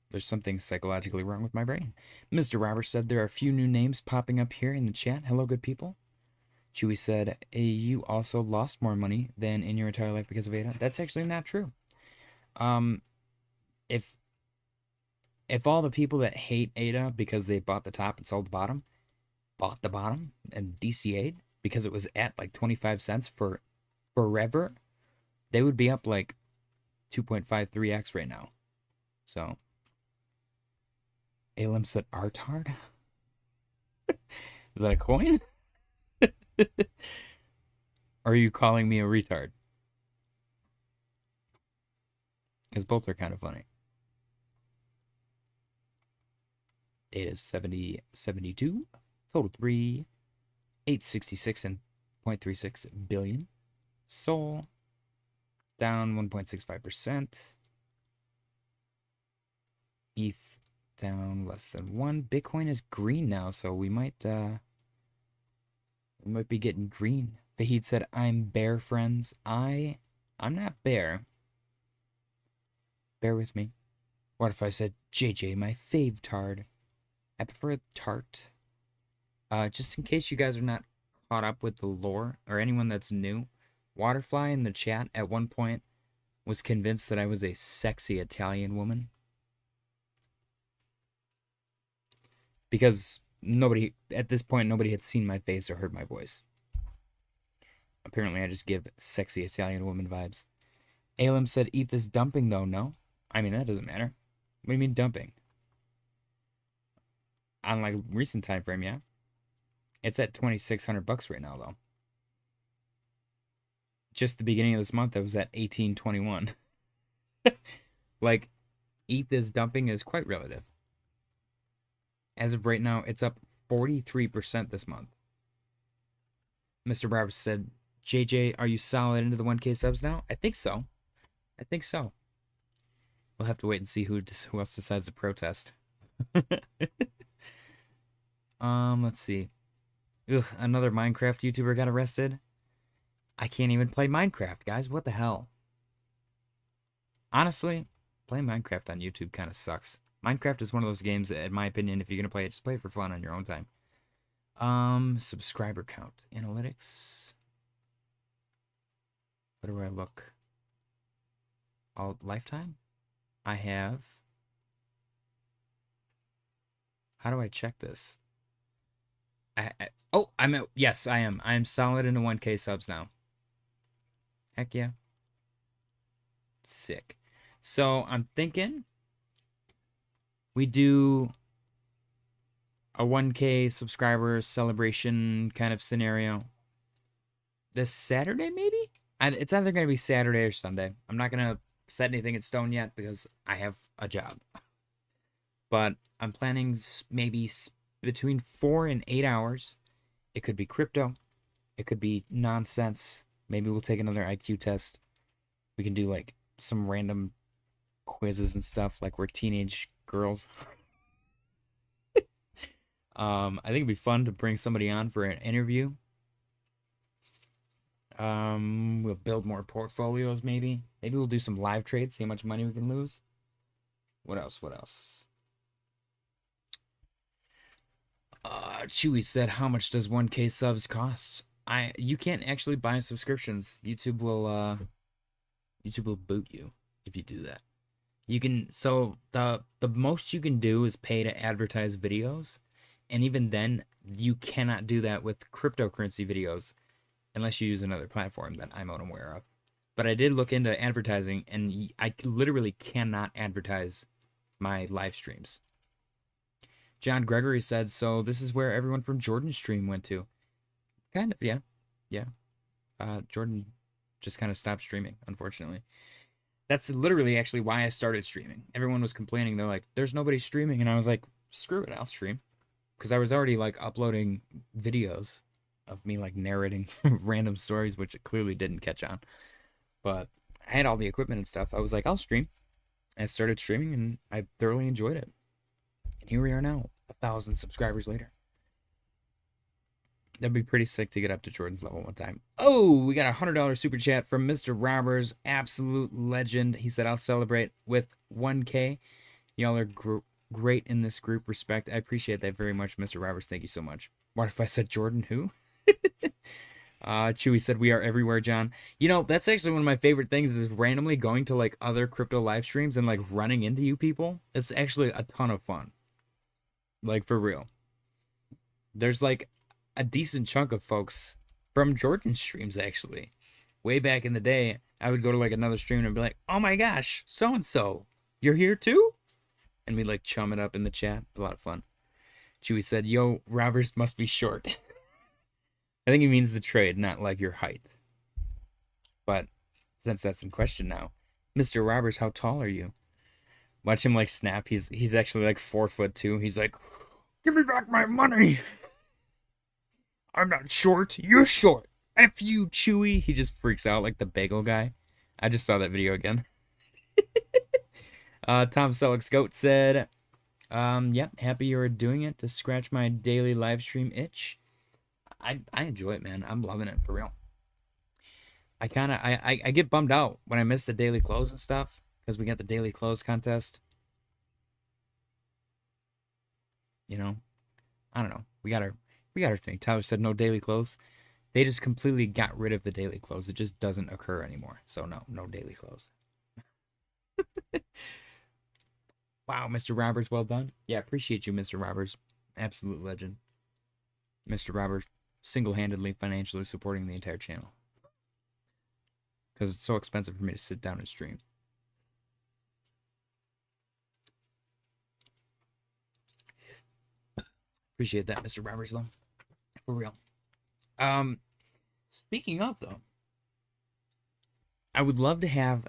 there's something psychologically wrong with my brain. Mr. Roberts said there are a few new names popping up here in the chat. Hello, good people. Chewy said, you also lost more money than in your entire life because of ADA. That's actually not true. If all the people that hate ADA because they bought the top and sold the bottom, bought the bottom and DCA'd because it was at like 25 cents for forever, they would be up like 2.53x right now. So Alem said Artard? Is that a coin? Or are you calling me a retard? Because both are kind of funny. It is 72. Total 3. 866 and 0.36 billion. Sol down 1.65%. ETH down less than 1. Bitcoin is green now, so we might be getting green. Fahid said, I'm bear, friends. I'm not bear. Bear with me. What if I said JJ, my fave tard? I prefer tart. Just in case you guys are not caught up with the lore, or anyone that's new, Waterfly in the chat at one point was convinced that I was a sexy Italian woman. Because at this point, nobody had seen my face or heard my voice. Apparently, I just give sexy Italian woman vibes. Alem said, "ETH is dumping though." No, I mean that doesn't matter. What do you mean dumping? On like recent time frame, yeah. It's at $2,600 right now though. Just the beginning of this month, it was at 1821. Like, ETH is dumping is quite relative. As of right now, it's up 43% this month. Mr. Roberts said, "JJ, are you solid into the 1K subs now?" I think so. I think so. We'll have to wait and see who else decides to protest. Let's see. Ugh, another Minecraft YouTuber got arrested. I can't even play Minecraft, guys. What the hell? Honestly, playing Minecraft on YouTube kind of sucks. Minecraft is one of those games that, in my opinion, if you're gonna play it, just play it for fun on your own time. Subscriber count, analytics. Where do I look? All lifetime? I have. How do I check this? Oh, I'm at, yes, I am. I am solid into 1K subs now. Heck yeah. Sick. So I'm thinking we do a 1K subscriber celebration kind of scenario this Saturday, maybe? It's either going to be Saturday or Sunday. I'm not going to set anything in stone yet because I have a job. But I'm planning maybe between 4 and 8 hours. It could be crypto. It could be nonsense. Maybe we'll take another IQ test. We can do like some random quizzes and stuff like we're teenage girls. I think it'd be fun to bring somebody on for an interview. We'll build more portfolios maybe. Maybe we'll do some live trades, see how much money we can lose. What else? What else? Chewy said, "How much does 1K subs cost?" You can't actually buy subscriptions. YouTube will boot you if you do that. You can, so the most you can do is pay to advertise videos, and even then you cannot do that with cryptocurrency videos unless you use another platform that I'm unaware of. But I did look into advertising, and I literally cannot advertise my live streams. John Gregory said, "So this is where everyone from Jordan's stream went to." Kind of, yeah. Yeah. Jordan just kind of stopped streaming, unfortunately. That's literally actually why I started streaming. Everyone was complaining. They're like, "There's nobody streaming." And I was like, screw it, I'll stream. Because I was already like uploading videos of me like narrating random stories, which it clearly didn't catch on. But I had all the equipment and stuff. I was like, I'll stream. I started streaming and I thoroughly enjoyed it. And here we are now, 1,000 subscribers later. That'd be pretty sick to get up to Jordan's level one time. Oh, we got a $100 super chat from Mr. Robbers, absolute legend. He said, "I'll celebrate with 1K. Y'all are great in this group. Respect." I appreciate that very much, Mr. Robbers. Thank you so much. What if I said Jordan who? Chewy said, "We are everywhere, John." You know, that's actually one of my favorite things is randomly going to like other crypto live streams and like running into you people. It's actually a ton of fun. Like, for real. There's like a decent chunk of folks from Jordan's streams, actually. Way back in the day, I would go to like another stream and be like, "Oh my gosh, so-and-so, you're here too?" And we'd like chum it up in the chat. It's a lot of fun. Chewy said, "Yo, Robbers must be short." I think he means the trade, not like your height. But since that's in question now, Mr. Robbers, how tall are you? Watch him like snap. He's actually like 4'2". He's like, "Give me back my money. I'm not short. You're short. F you, Chewy." He just freaks out like the bagel guy. I just saw that video again. Tom Selleck's Goat said, "Yep, happy you're doing it to scratch my daily live stream itch." I enjoy it, man. I'm loving it, for real. I get bummed out when I miss the daily close and stuff, because we got the daily close contest. You know, I don't know. We got our thing. Tyler said no daily close. They just completely got rid of the daily close. It just doesn't occur anymore. So no daily close. Wow, Mr. Roberts, well done. Yeah, appreciate you, Mr. Roberts. Absolute legend. Mr. Roberts single-handedly financially supporting the entire channel. because it's so expensive for me to sit down and stream. Appreciate that, Mr. Roberts, though. For real. Speaking of, though, I would love to have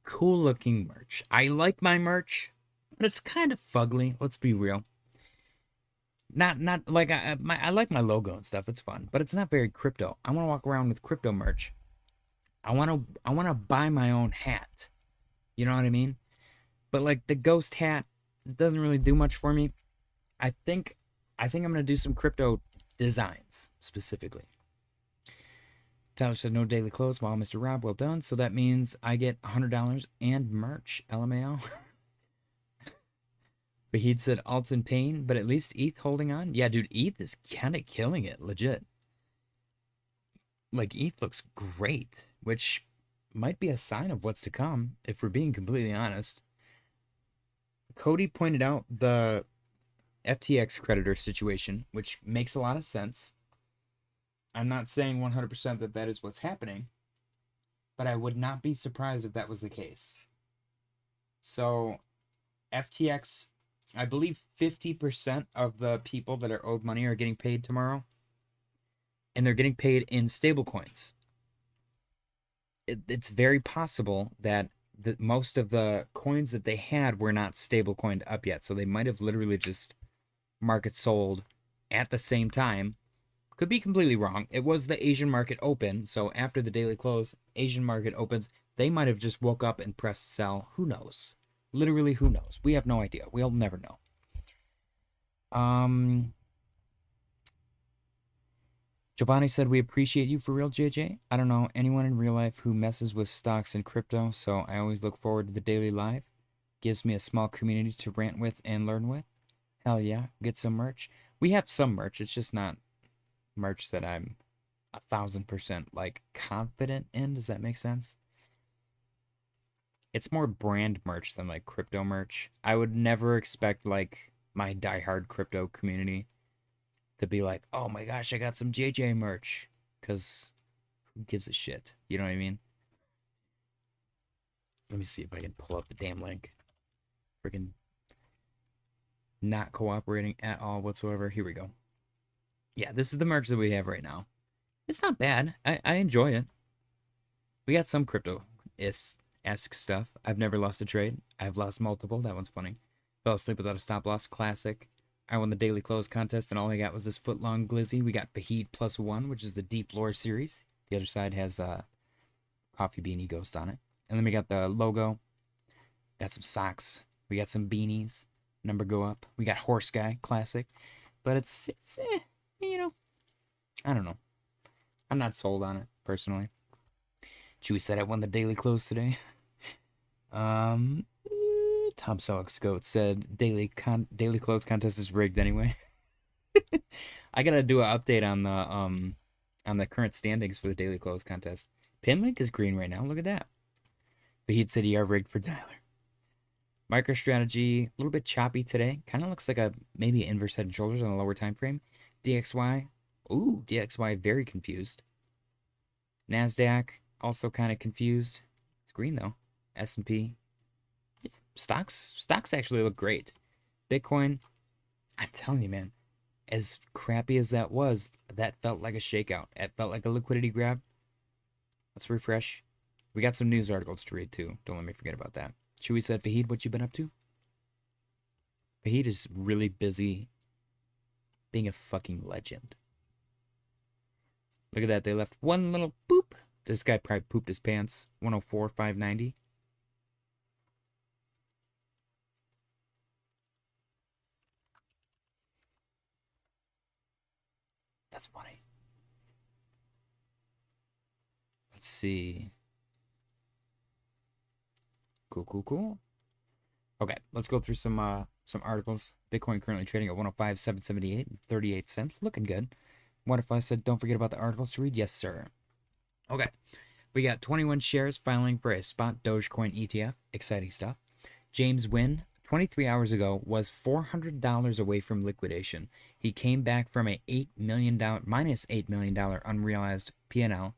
cool looking merch. I like my merch, but it's kind of fugly. Let's be real. Not like I like my logo and stuff. It's fun, but it's not very crypto. I want to walk around with crypto merch. I want to buy my own hat. You know what I mean? But like the ghost hat, it doesn't really do much for me. I think I'm gonna do some crypto designs specifically. Tyler said no daily close. Wow, Mr. Rob, well done. So that means I get $100 and merch. LMAO. Vahid said alt's in pain, but at least ETH holding on. Yeah, dude, ETH is kind of killing it, legit. Like, ETH looks great, which might be a sign of what's to come, if we're being completely honest. Cody pointed out the FTX creditor situation, which makes a lot of sense. I'm not saying 100% that that is what's happening, but I would not be surprised if that was the case. So, FTX, I believe 50% of the people that are owed money are getting paid tomorrow, and they're getting paid in stablecoins. It's very possible that most of the coins that they had were not stablecoined up yet, so they might have literally just market sold at the same time. Could be completely wrong. It was the Asian market open, so after the daily close, Asian market opens, they might have just woke up and pressed sell. Who knows? Literally, who knows? We have no idea. We'll never know. Giovanni said, we appreciate you for real, JJ. I don't know anyone in real life who messes with stocks and crypto, so I always look forward to the daily live. Gives me a small community to rant with and learn with. Hell yeah, get some merch. We have some merch, it's just not merch that I'm 1000% like confident in. Does that make sense? It's more brand merch than like crypto merch. I would never expect like my diehard crypto community to be like, oh my gosh, I got some JJ merch. Because who gives a shit? You know what I mean? Let me see if I can pull up the damn link. Freaking not cooperating at all whatsoever. Here we go. Yeah, this is the merch that we have right now. It's not bad. I enjoy it. We got some crypto-esque stuff. I've never lost a trade. I've lost multiple. That one's funny. Fell asleep without a stop loss. Classic. I won the daily close contest, and all I got was this foot-long glizzy. We got Vahid +1, which is the Deep Lore series. The other side has Coffee Beanie Ghost on it. And then we got the logo. Got some socks. We got some beanies. Number go up. We got Horse Guy. Classic. But it's you know, I don't know. I'm not sold on it, personally. Chewy said I won the daily close today. Tom Selleck's Goat said daily close contest is rigged anyway. I gotta do an update on the current standings for the daily close contest. Pin link is green right now. Look at that. Vahid said you are rigged for Tyler. MicroStrategy, a little bit choppy today. Kind of looks like maybe inverse head and shoulders on a lower time frame. DXY, ooh, DXY very confused. NASDAQ, also kind of confused. It's green though. S&P. Stocks actually look great. Bitcoin, I'm telling you, man, as crappy as that was, that felt like a shakeout. It felt like a liquidity grab. Let's refresh. We got some news articles to read too. Don't let me forget about that. Chewy said, Vahid, what you been up to? Vahid is really busy being a fucking legend. Look at that. They left one little boop. This guy probably pooped his pants. 104,590. That's funny. Let's see. Cool. Okay, let's go through some articles. Bitcoin currently trading at 105,778 and 38 cents. Looking good. What if I said don't forget about the articles to read? Yes, sir. Okay. We got 21 shares filing for a spot Dogecoin ETF. Exciting stuff. James Wynn, 23 hours ago, was $400 away from liquidation. He came back from a minus $8 million unrealized P&L.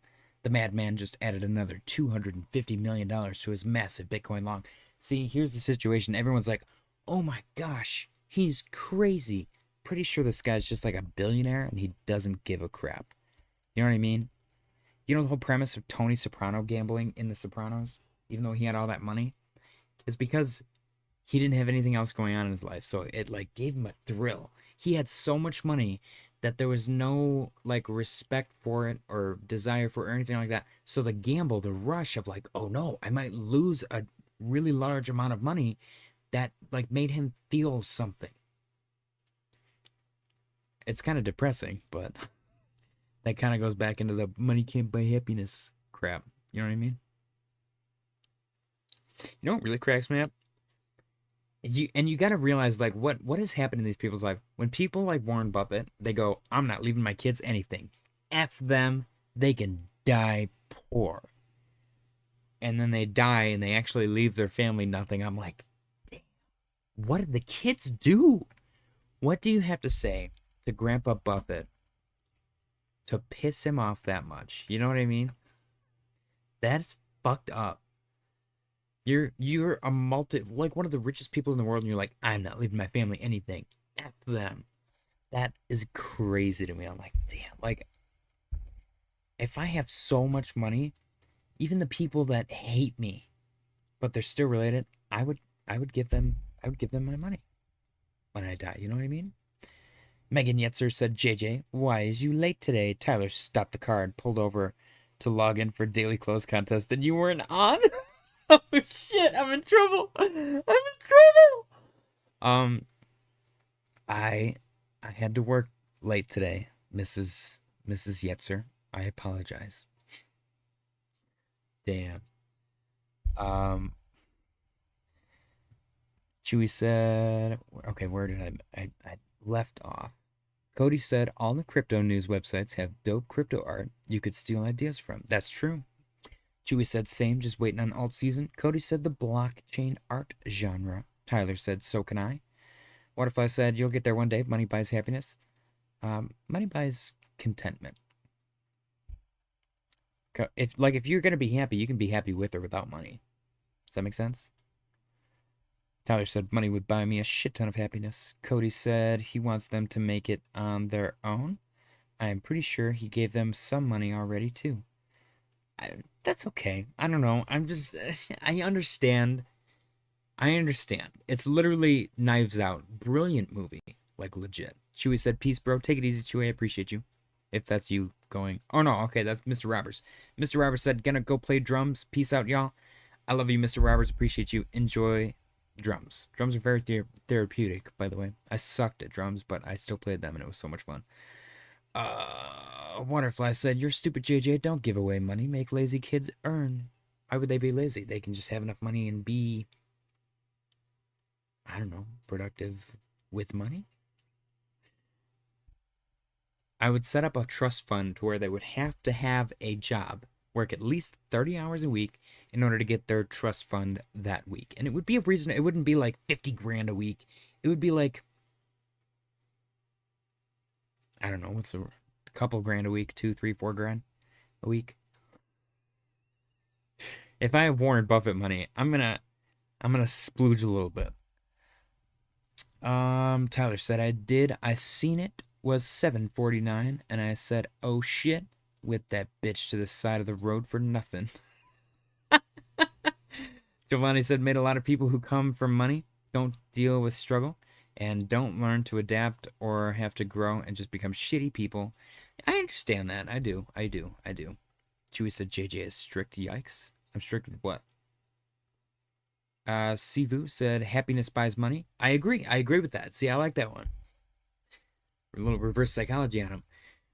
The madman just added another $250 million to his massive Bitcoin long. See, here's the situation. Everyone's like, oh my gosh, he's crazy. Pretty sure this guy's just like a billionaire and he doesn't give a crap. You know what I mean? You know the whole premise of Tony Soprano gambling in The Sopranos, even though he had all that money, is because he didn't have anything else going on in his life. So it like gave him a thrill. He had so much money that there was no like respect for it or desire for it or anything like that. So the gamble, the rush of like, oh no, I might lose a really large amount of money, that like made him feel something. It's kind of depressing, but that kind of goes back into the money can't buy happiness crap. You know what I mean? You know what really cracks me up? You got to realize like what has happened in these people's life. When people like Warren Buffett, they go, I'm not leaving my kids anything. F them, they can die poor. And then they die and they actually leave their family nothing. I'm like, damn, what did the kids do? What do you have to say to Grandpa Buffett to piss him off that much? You know what I mean? That's fucked up. You're a like one of the richest people in the world, and you're like, I'm not leaving my family anything. F them. That is crazy to me. I'm like, damn. Like, if I have so much money, even the people that hate me, but they're still related, I would give them my money when I die. You know what I mean? Megan Yetzer said, JJ, why is you late today? Tyler stopped the car and pulled over to log in for daily close contest, and you weren't on? Oh shit, I'm in trouble. I had to work late today, Mrs. Yetzer. I apologize. Damn. Chewy said, okay, where did I left off? Cody said all the crypto news websites have dope crypto art you could steal ideas from. That's true. Chewy said same, just waiting on alt season. Cody said the blockchain art genre. Tyler said so can I. Waterfly said you'll get there one day. Money buys happiness. Money buys contentment. If you're gonna be happy, you can be happy with or without money. Does that make sense? Tyler said money would buy me a shit ton of happiness. Cody said he wants them to make it on their own. I am pretty sure he gave them some money already too. That's okay. I don't know. I understand. It's literally Knives Out. Brilliant movie. Like, legit. Chewy said, peace, bro. Take it easy, Chewy. I appreciate you. If that's you going. Oh, no. Okay, that's Mr. Roberts. Mr. Roberts said, gonna go play drums. Peace out, y'all. I love you, Mr. Roberts. Appreciate you. Enjoy drums. Drums are very therapeutic, by the way. I sucked at drums, but I still played them, and it was so much fun. Waterfly said, you're stupid, JJ. Don't give away money. Make lazy kids earn. Why would they be lazy? They can just have enough money and be, I don't know, productive with money. I would set up a trust fund to where they would have to have a job, work at least 30 hours a week in order to get their trust fund that week. And it would be a reason, it wouldn't be like 50 grand a week. It would be like, I don't know, what's a couple grand a week, 2, 3, 4 grand a week. If I have Warren Buffett money, I'm gonna splooge a little bit. Tyler said I seen it was $7.49 and I said, oh shit, whip that bitch to the side of the road for nothing. Giovanni said made a lot of people who come from money don't deal with struggle and don't learn to adapt or have to grow and just become shitty people. I understand that. I do. Chewy said JJ is strict. Yikes. I'm strict with what? Sivu said happiness buys money. I agree with that. See, I like that one. A little reverse psychology on him.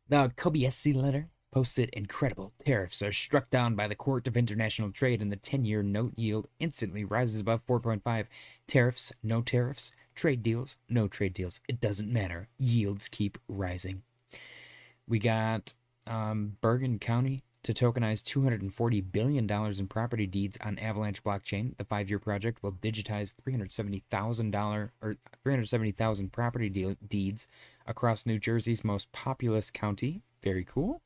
The Kobayashi letter posted incredible. Tariffs are struck down by the Court of International Trade and the 10-year note yield instantly rises above 4.5. Tariffs, no tariffs. Trade deals, no trade deals. It doesn't matter. Yields keep rising. We got Bergen County to tokenize $240 billion in property deeds on Avalanche blockchain. The 5-year project will digitize $370,000 property deeds across New Jersey's most populous county. Very cool.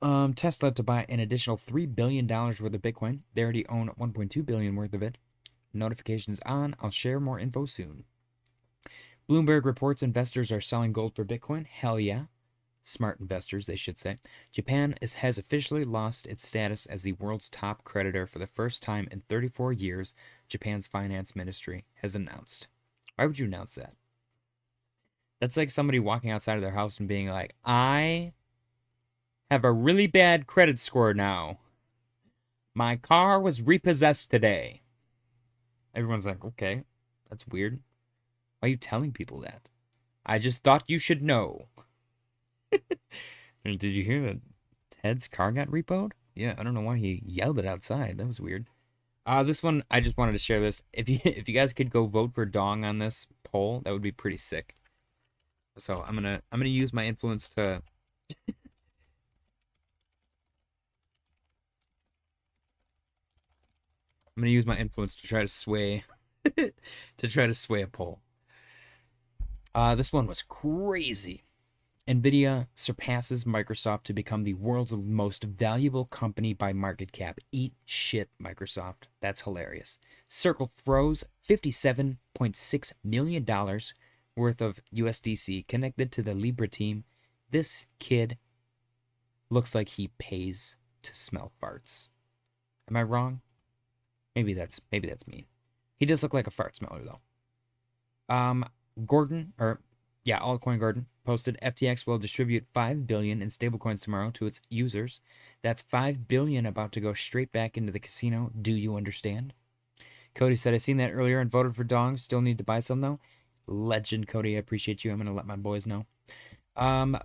Tesla to buy an additional $3 billion worth of Bitcoin. They already own $1.2 billion worth of it. Notifications on. I'll share more info soon. Bloomberg reports investors are selling gold for Bitcoin. Hell yeah. Smart investors, they should say. Japan has officially lost its status as the world's top creditor for the first time in 34 years, Japan's finance ministry has announced. Why would you announce that? That's like somebody walking outside of their house and being like, I have a really bad credit score now. My car was repossessed today. Everyone's like, okay, that's weird. Why are you telling people that? I just thought you should know. Did you hear that Ted's car got repoed? Yeah, I don't know why he yelled it outside. That was weird. This one, I just wanted to share this. If you guys could go vote for Dong on this poll, that would be pretty sick. So I'm gonna use my influence to to try to sway a poll. This one was crazy. Nvidia surpasses Microsoft to become the world's most valuable company by market cap. Eat shit, Microsoft. That's hilarious. Circle froze $57.6 million worth of USDC connected to the Libra team. This kid looks like he pays to smell farts. Am I wrong? Maybe that's mean. He does look like a fart smeller though. Altcoin Gordon posted FTX will distribute $5 billion in stablecoins tomorrow to its users. That's $5 billion about to go straight back into the casino. Do you understand? Cody said, I seen that earlier and voted for Dong. Still need to buy some though. Legend, Cody. I appreciate you. I'm going to let my boys know.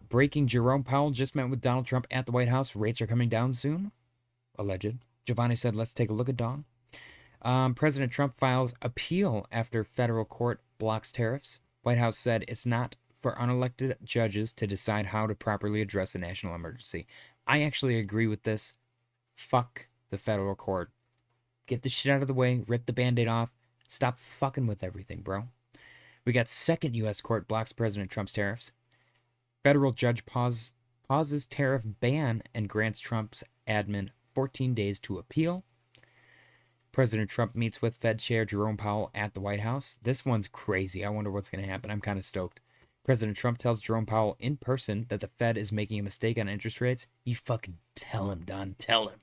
Breaking Jerome Powell just met with Donald Trump at the White House. Rates are coming down soon. Alleged. Giovanni said, let's take a look at Dong. President Trump files appeal after federal court blocks tariffs. White House said it's not for unelected judges to decide how to properly address a national emergency. I actually agree with this. Fuck the federal court. Get this shit out of the way. Rip the Band-Aid off. Stop fucking with everything, bro. We got second U.S. court blocks President Trump's tariffs. Federal judge pauses tariff ban and grants Trump's admin 14 days to appeal. President Trump meets with Fed Chair Jerome Powell at the White House. This one's crazy. I wonder what's going to happen. I'm kind of stoked. President Trump tells Jerome Powell in person that the Fed is making a mistake on interest rates. You fucking tell him, Don. Tell him.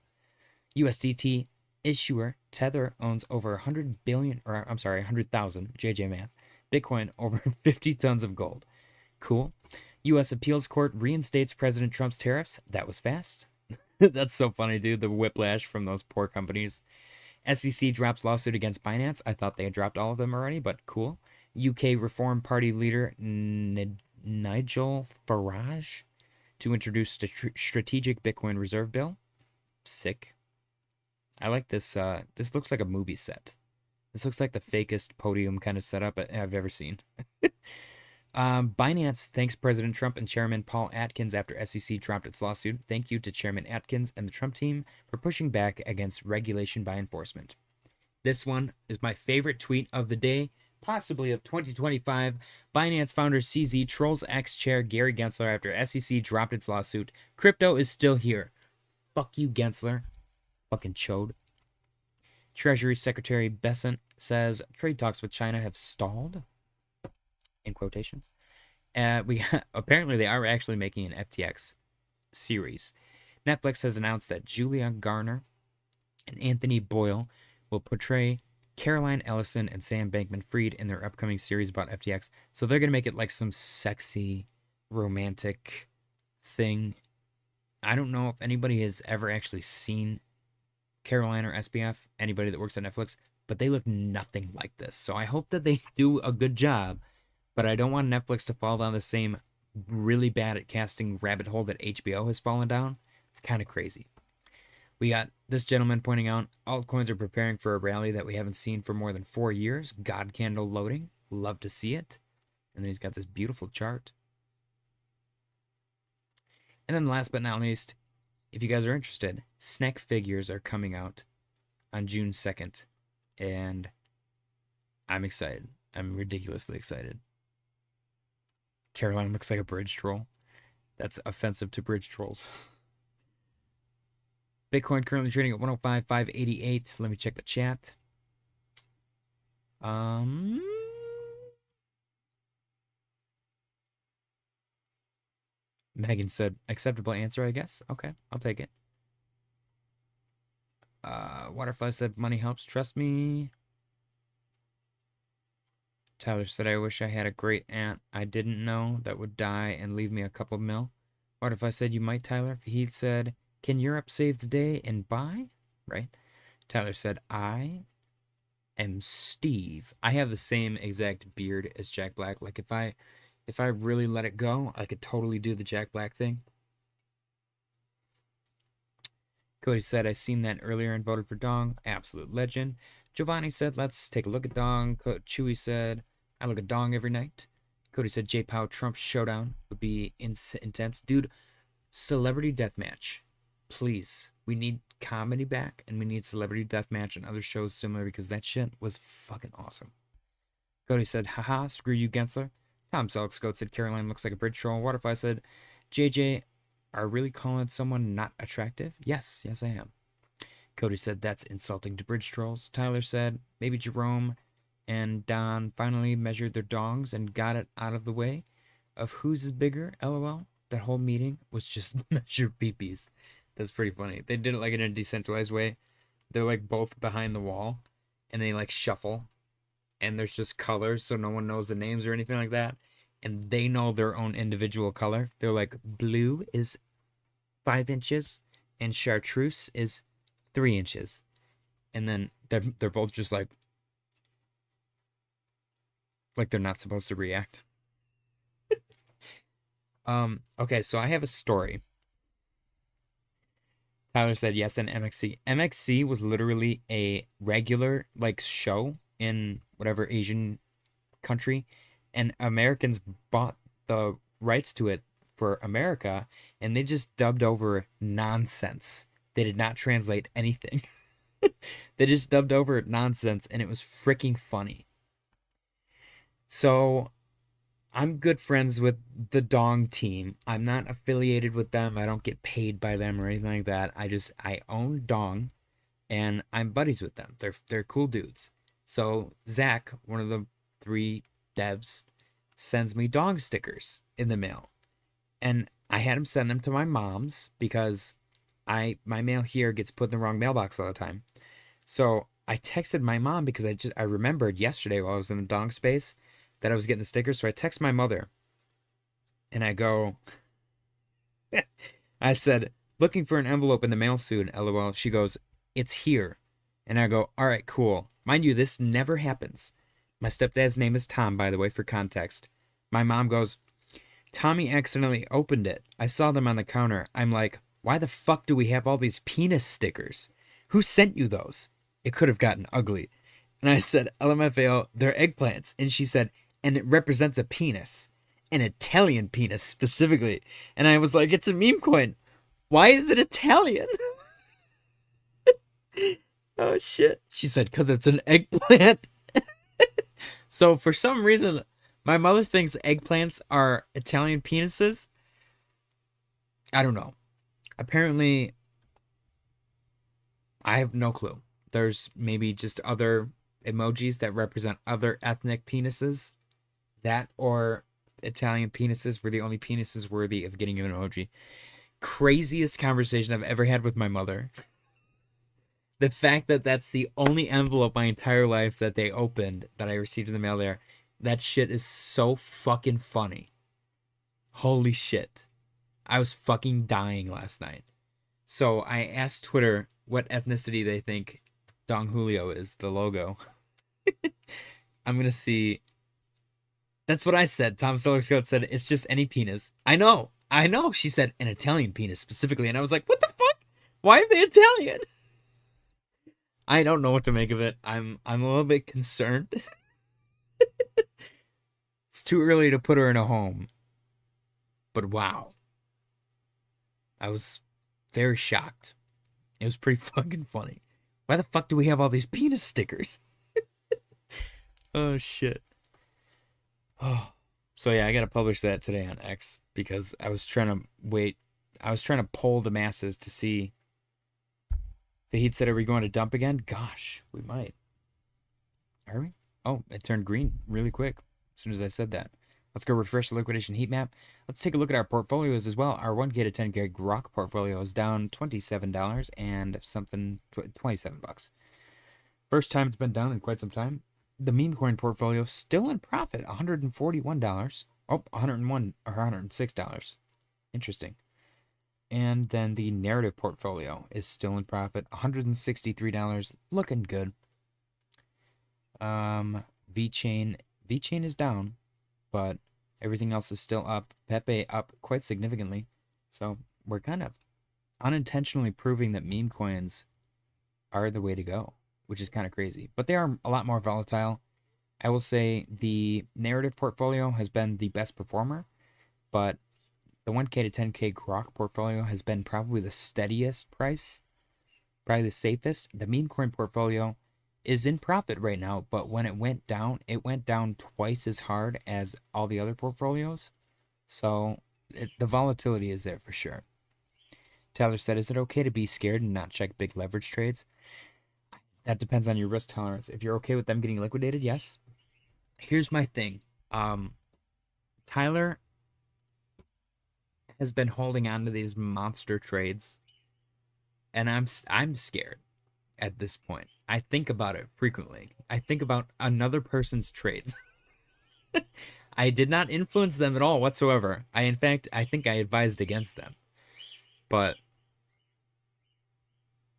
USDT issuer Tether owns over 100,000 JJ Math. Bitcoin over 50 tons of gold. Cool. U.S. Appeals Court reinstates President Trump's tariffs. That was fast. That's so funny, dude. The whiplash from those poor companies. SEC drops lawsuit against Binance. I thought they had dropped all of them already, but cool. UK Reform Party leader Nigel Farage to introduce strategic Bitcoin reserve bill. Sick. I like this. This looks like a movie set. This looks like the fakest podium kind of setup I've ever seen. Binance thanks President Trump and Chairman Paul Atkins after SEC dropped its lawsuit. Thank you to Chairman Atkins and the Trump team for pushing back against regulation by enforcement. This one is my favorite tweet of the day, possibly of 2025. Binance founder CZ trolls ex-chair Gary Gensler after SEC dropped its lawsuit. Crypto is still here. Fuck you, Gensler. Fucking chode. Treasury Secretary Bessent says trade talks with China have stalled. In quotations. Apparently they are actually making an FTX series. Netflix has announced that Julia Garner and Anthony Boyle will portray Caroline Ellison and Sam Bankman-Fried in their upcoming series about FTX. So they're going to make it like some sexy, romantic thing. I don't know if anybody has ever actually seen Caroline or SBF, anybody that works at Netflix, but they look nothing like this. So I hope that they do a good job. But I don't want Netflix to fall down the same really bad at casting rabbit hole that HBO has fallen down. It's kind of crazy. We got this gentleman pointing out altcoins are preparing for a rally that we haven't seen for more than 4 years. God candle loading. Love to see it. And then he's got this beautiful chart. And then last but not least, if you guys are interested, SNEK figures are coming out on June 2nd. And I'm excited. I'm ridiculously excited. Caroline looks like a bridge troll. That's offensive to bridge trolls. Bitcoin currently trading at 105,588. Let me check the chat. Megan said, acceptable answer, I guess. Okay, I'll take it. Waterfly said, money helps, trust me. Tyler said, I wish I had a great aunt I didn't know that would die and leave me a couple mil. Waterfly said, you might, Tyler. He said, can Europe save the day and buy? Right? Tyler said, I am Steve. I have the same exact beard as Jack Black. Like, if I really let it go, I could totally do the Jack Black thing. Cody said, I seen that earlier and voted for Dong. Absolute legend. Giovanni said, let's take a look at Dong. Chewy said, I look at Dong every night. Cody said, J. Pow Trump showdown would be intense. Dude, celebrity deathmatch. Please. We need comedy back, and we need celebrity deathmatch and other shows similar, because that shit was fucking awesome. Cody said, haha, screw you, Gensler. Tom Selleck said, Caroline looks like a bridge troll. Waterfly said, JJ, are really calling someone not attractive? Yes, I am. Cody said, that's insulting to bridge trolls. Tyler said, maybe Jerome and Don finally measured their dongs and got it out of the way of whose is bigger, LOL. That whole meeting was just measure peepees. That's pretty funny. They did it like in a decentralized way. They're like both behind the wall, and they like shuffle, and there's just colors, so no one knows the names or anything like that. And they know their own individual color. They're like, blue is 5 inches, and chartreuse is 3 inches. And then they're both just like they're not supposed to react. Okay, so I have a story. Tyler said yes, and MXC. MXC was literally a regular like show in whatever Asian country, and Americans bought the rights to it for America, and they just dubbed over nonsense. They did not translate anything. They just dubbed over nonsense, and it was freaking funny. So I'm good friends with the Dong team. I'm not affiliated with them. I don't get paid by them or anything like that. I own Dong, and I'm buddies with them. They're cool dudes. So Zach, one of the 3 devs, sends me Dong stickers in the mail. And I had him send them to my mom's because my mail here gets put in the wrong mailbox all the time. So I texted my mom because I remembered yesterday while I was in the Dong space that I was getting the stickers. So I text my mother and I go, I said, looking for an envelope in the mail soon, LOL. She goes, it's here. And I go, all right, cool. Mind you, this never happens. My stepdad's name is Tom, by the way, for context. My mom goes, Tommy accidentally opened it. I saw them on the counter. I'm like, why the fuck do we have all these penis stickers? Who sent you those? It could have gotten ugly. And I said, LMFAO, they're eggplants. And she said, and it represents a penis. An Italian penis, specifically. And I was like, it's a meme coin. Why is it Italian? Oh, shit. She said, because it's an eggplant. So, for some reason, my mother thinks eggplants are Italian penises. I don't know. Apparently, I have no clue. There's maybe just other emojis that represent other ethnic penises. That or Italian penises were the only penises worthy of getting an emoji. Craziest conversation I've ever had with my mother. The fact that that's the only envelope my entire life that they opened that I received in the mail there. That shit is so fucking funny. Holy shit. I was fucking dying last night. So I asked Twitter what ethnicity they think Dong Julio is, the logo. I'm going to see. That's what I said. Tom Selleck said, it's just any penis. I know. She said an Italian penis specifically. And I was like, what the fuck? Why are they Italian? I don't know what to make of it. I'm a little bit concerned. It's too early to put her in a home. But wow. I was very shocked. It was pretty fucking funny. Why the fuck do we have all these penis stickers? Oh, shit. Oh. So yeah, I gotta publish that today on X because I was trying to poll the masses to see Fahid said, are we going to dump again? Gosh, we might. Are we? Oh, it turned green really quick as soon as I said that. Let's go refresh the liquidation heat map. Let's take a look at our portfolios as well. Our 1K to 10K Grok portfolio is down $27 and something, 27 bucks. First time it's been down in quite some time. The Memecoin portfolio still in profit, $141. Oh, 101 or $106. Interesting. And then the narrative portfolio is still in profit, $163, looking good. VeChain is down, but everything else is still up. Pepe up quite significantly. So we're kind of unintentionally proving that meme coins are the way to go, which is kind of crazy. But they are a lot more volatile. I will say the narrative portfolio has been the best performer, but the 1K to 10K Grok portfolio has been probably the steadiest price, probably the safest. The meme coin portfolio is in profit right now, but when it went down twice as hard as all the other portfolios. So the volatility is there for sure. Tyler said, is it okay to be scared and not check big leverage trades? That depends on your risk tolerance. If you're okay with them getting liquidated, yes. Here's my thing. Tyler has been holding on to these monster trades, and I'm scared at this point. I think about it frequently. I think about another person's trades. I did not influence them at all whatsoever. I think I advised against them. But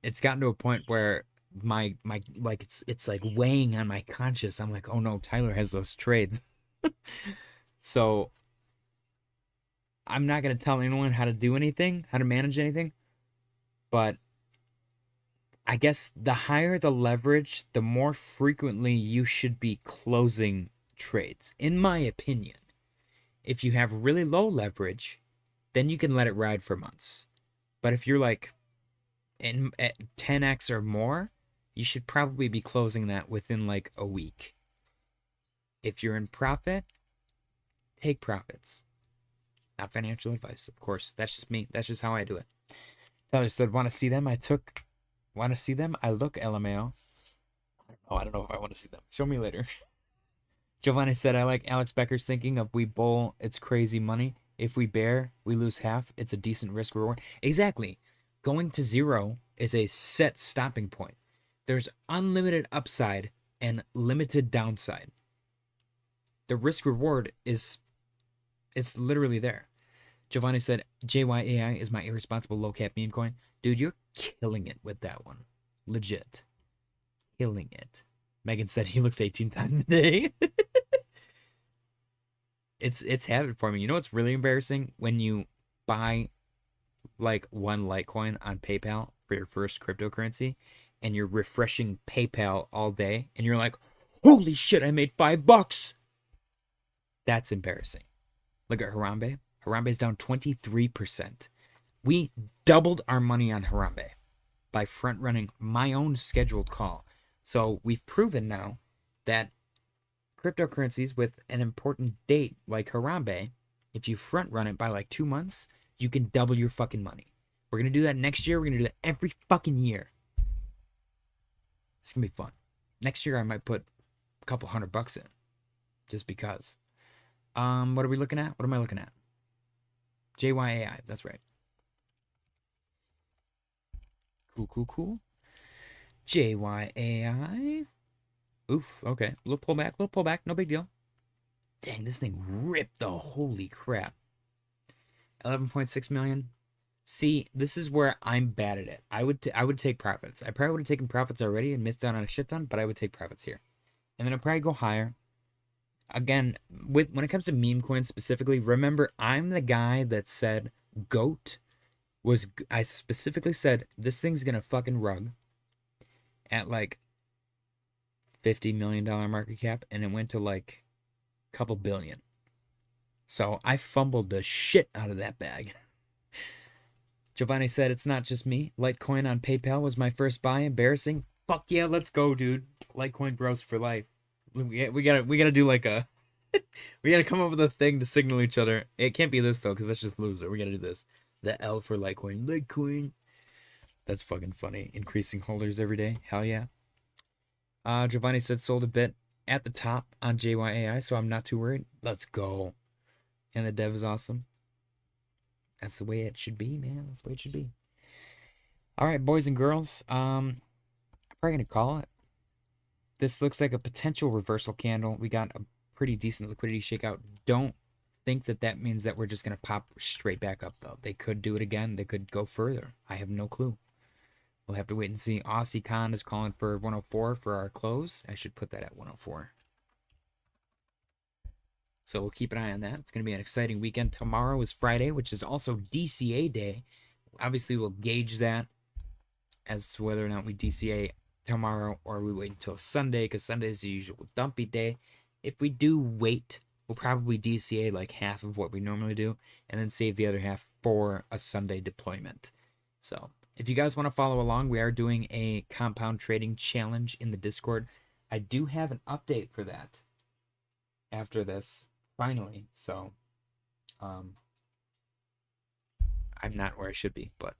it's gotten to a point where my like it's like weighing on my conscience. I'm like, oh no, Tyler has those trades. So I'm not gonna tell anyone how to do anything, how to manage anything. But I guess the higher the leverage, the more frequently you should be closing trades, in my opinion. If you have really low leverage, then you can let it ride for months. But if you're like at 10x or more, you should probably be closing that within like a week. If you're in profit, take profits. Not financial advice, of course. That's just me. That's just how I do it. Tyler said, want to see them? Want to see them? I look, LMAO. I don't know if I want to see them. Show me later. Giovanni said, I like Alex Becker's thinking of we bull, it's crazy money. If we bear, we lose half. It's a decent risk reward. Exactly. Going to zero is a set stopping point. There's unlimited upside and limited downside. The risk reward it's literally there. Giovanni said, JYAI is my irresponsible low cap meme coin. Dude, you're killing it with that one. Legit. Killing it. Megan said he looks 18 times a day. It's habit forming. You know what's really embarrassing? When you buy like one Litecoin on PayPal for your first cryptocurrency and you're refreshing PayPal all day and you're like, holy shit, I made $5. That's embarrassing. Look at Harambe. Harambe's down 23%. We doubled our money on Harambe by front running my own scheduled call. So we've proven now that cryptocurrencies with an important date like Harambe, if you front run it by like 2 months, you can double your fucking money. We're going to do that next year. We're going to do that every fucking year. It's going to be fun. Next year I might put a couple $100 in just because. What are we looking at? What am I looking at? JYAI. That's right. Cool. JYAI. Oof. Okay. Little pullback. No big deal. Dang, this thing ripped the holy crap. 11.6 million. See, this is where I'm bad at it. I would take profits. I probably would have taken profits already and missed out on a shit ton, but I would take profits here. And then I'd probably go higher. Again, when it comes to meme coins specifically, remember, I'm the guy that said GOAT I specifically said this thing's gonna fucking rug at like $50 million market cap, and it went to like a couple billion. So I fumbled the shit out of that bag. Giovanni said, it's not just me. Litecoin on PayPal was my first buy. Embarrassing. Fuck yeah, let's go, dude. Litecoin bros for life. We gotta do like a we gotta come up with a thing to signal each other. It can't be this though, because that's just loser. We gotta do this. The L for Litecoin. That's fucking funny. Increasing holders every day. Hell yeah. Giovanni said sold a bit at the top on JYAI, so I'm not too worried. Let's go. And the dev is awesome. That's the way it should be, man. That's the way it should be. All right, boys and girls. I'm probably gonna call it. This looks like a potential reversal candle. We got a pretty decent liquidity shakeout. Don't think that that means that we're just gonna pop straight back up though. They could do it again. They could go further. I have no clue. We'll have to wait and see. Aussie Con is calling for 104 for our close. I should put that at 104. So we'll keep an eye on that. It's going to be an exciting weekend. Tomorrow is Friday, which is also DCA day. Obviously, we'll gauge that as to whether or not we DCA tomorrow or we wait until Sunday, because Sunday is the usual dumpy day. If we do wait, we'll probably DCA like half of what we normally do and then save the other half for a Sunday deployment. So if you guys want to follow along, we are doing a compound trading challenge in the Discord. I do have an update for that after this, finally. So, I'm not where I should be, but,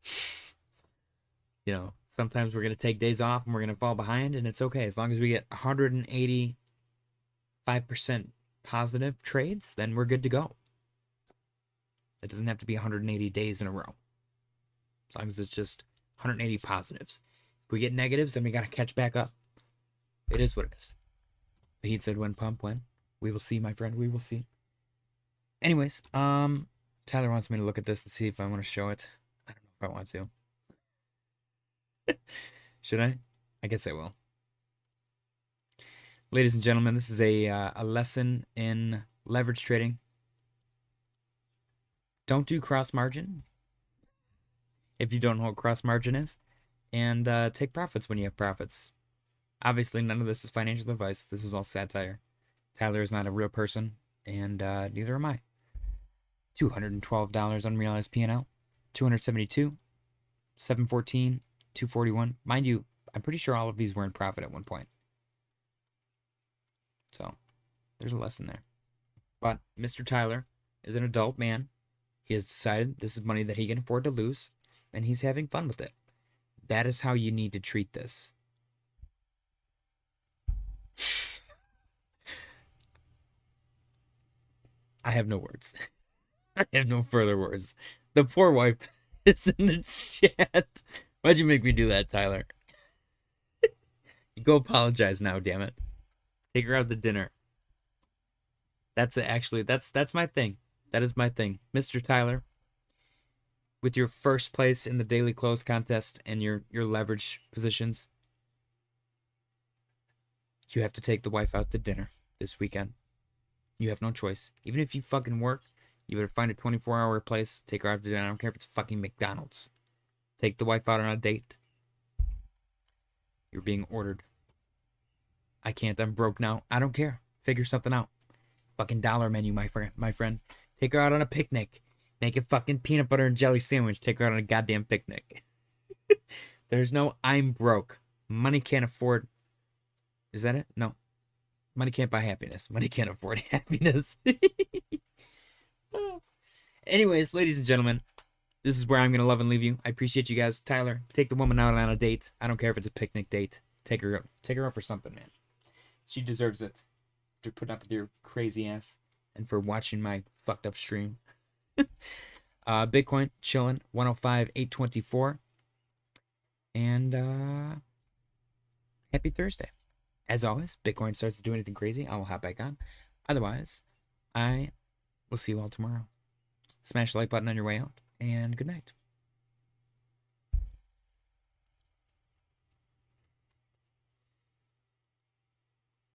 you know, sometimes we're going to take days off and we're going to fall behind, and it's okay. As long as we get 185% positive trades, then we're good to go. It doesn't have to be 180 days in a row. As long as it's just 180 positives. If we get negatives, then we got to catch back up. It is what it is. The Heat said when pump when. We will see, my friend. We will see. Anyways, Tyler wants me to look at this and see if I want to show it. I don't know if I want to. Should I? I guess I will. Ladies and gentlemen, this is a lesson in leverage trading. Don't do cross margin if you don't know what cross margin is, and take profits when you have profits. Obviously, none of this is financial advice. This is all satire. Tyler is not a real person, and neither am I. $212 unrealized P&L, 272, 714, 241. Mind you, I'm pretty sure all of these were in profit at one point. So, there's a lesson there. But Mr. Tyler is an adult man. He has decided this is money that he can afford to lose, and he's having fun with it. That is how you need to treat this. I have no words. I have no further words. The poor wife is in the chat. Why'd you make me do that, Tyler? Go apologize now, damn it. Take her out to dinner. That's my thing. That is my thing. Mr. Tyler, with your first place in the daily close contest and your leverage positions, you have to take the wife out to dinner this weekend. You have no choice. Even if you fucking work, you better find a 24-hour place, take her out to dinner. I don't care if it's fucking McDonald's. Take the wife out on a date. You're being ordered. I can't. I'm broke now. I don't care. Figure something out. Fucking dollar menu, my friend. Take her out on a picnic. Make a fucking peanut butter and jelly sandwich. Take her out on a goddamn picnic. There's no I'm broke. Money can't afford. Is that it? No. Money can't buy happiness. Money can't afford happiness. Anyways, ladies and gentlemen, this is where I'm going to love and leave you. I appreciate you guys. Tyler, take the woman out on a date. I don't care if it's a picnic date. Take her out for something, man. She deserves it. To put up with your crazy ass and for watching my fucked up stream. Bitcoin chilling 105,824. And happy Thursday. As always, Bitcoin starts to do anything crazy, I will hop back on. Otherwise, I will see you all tomorrow. Smash the like button on your way out, and good night.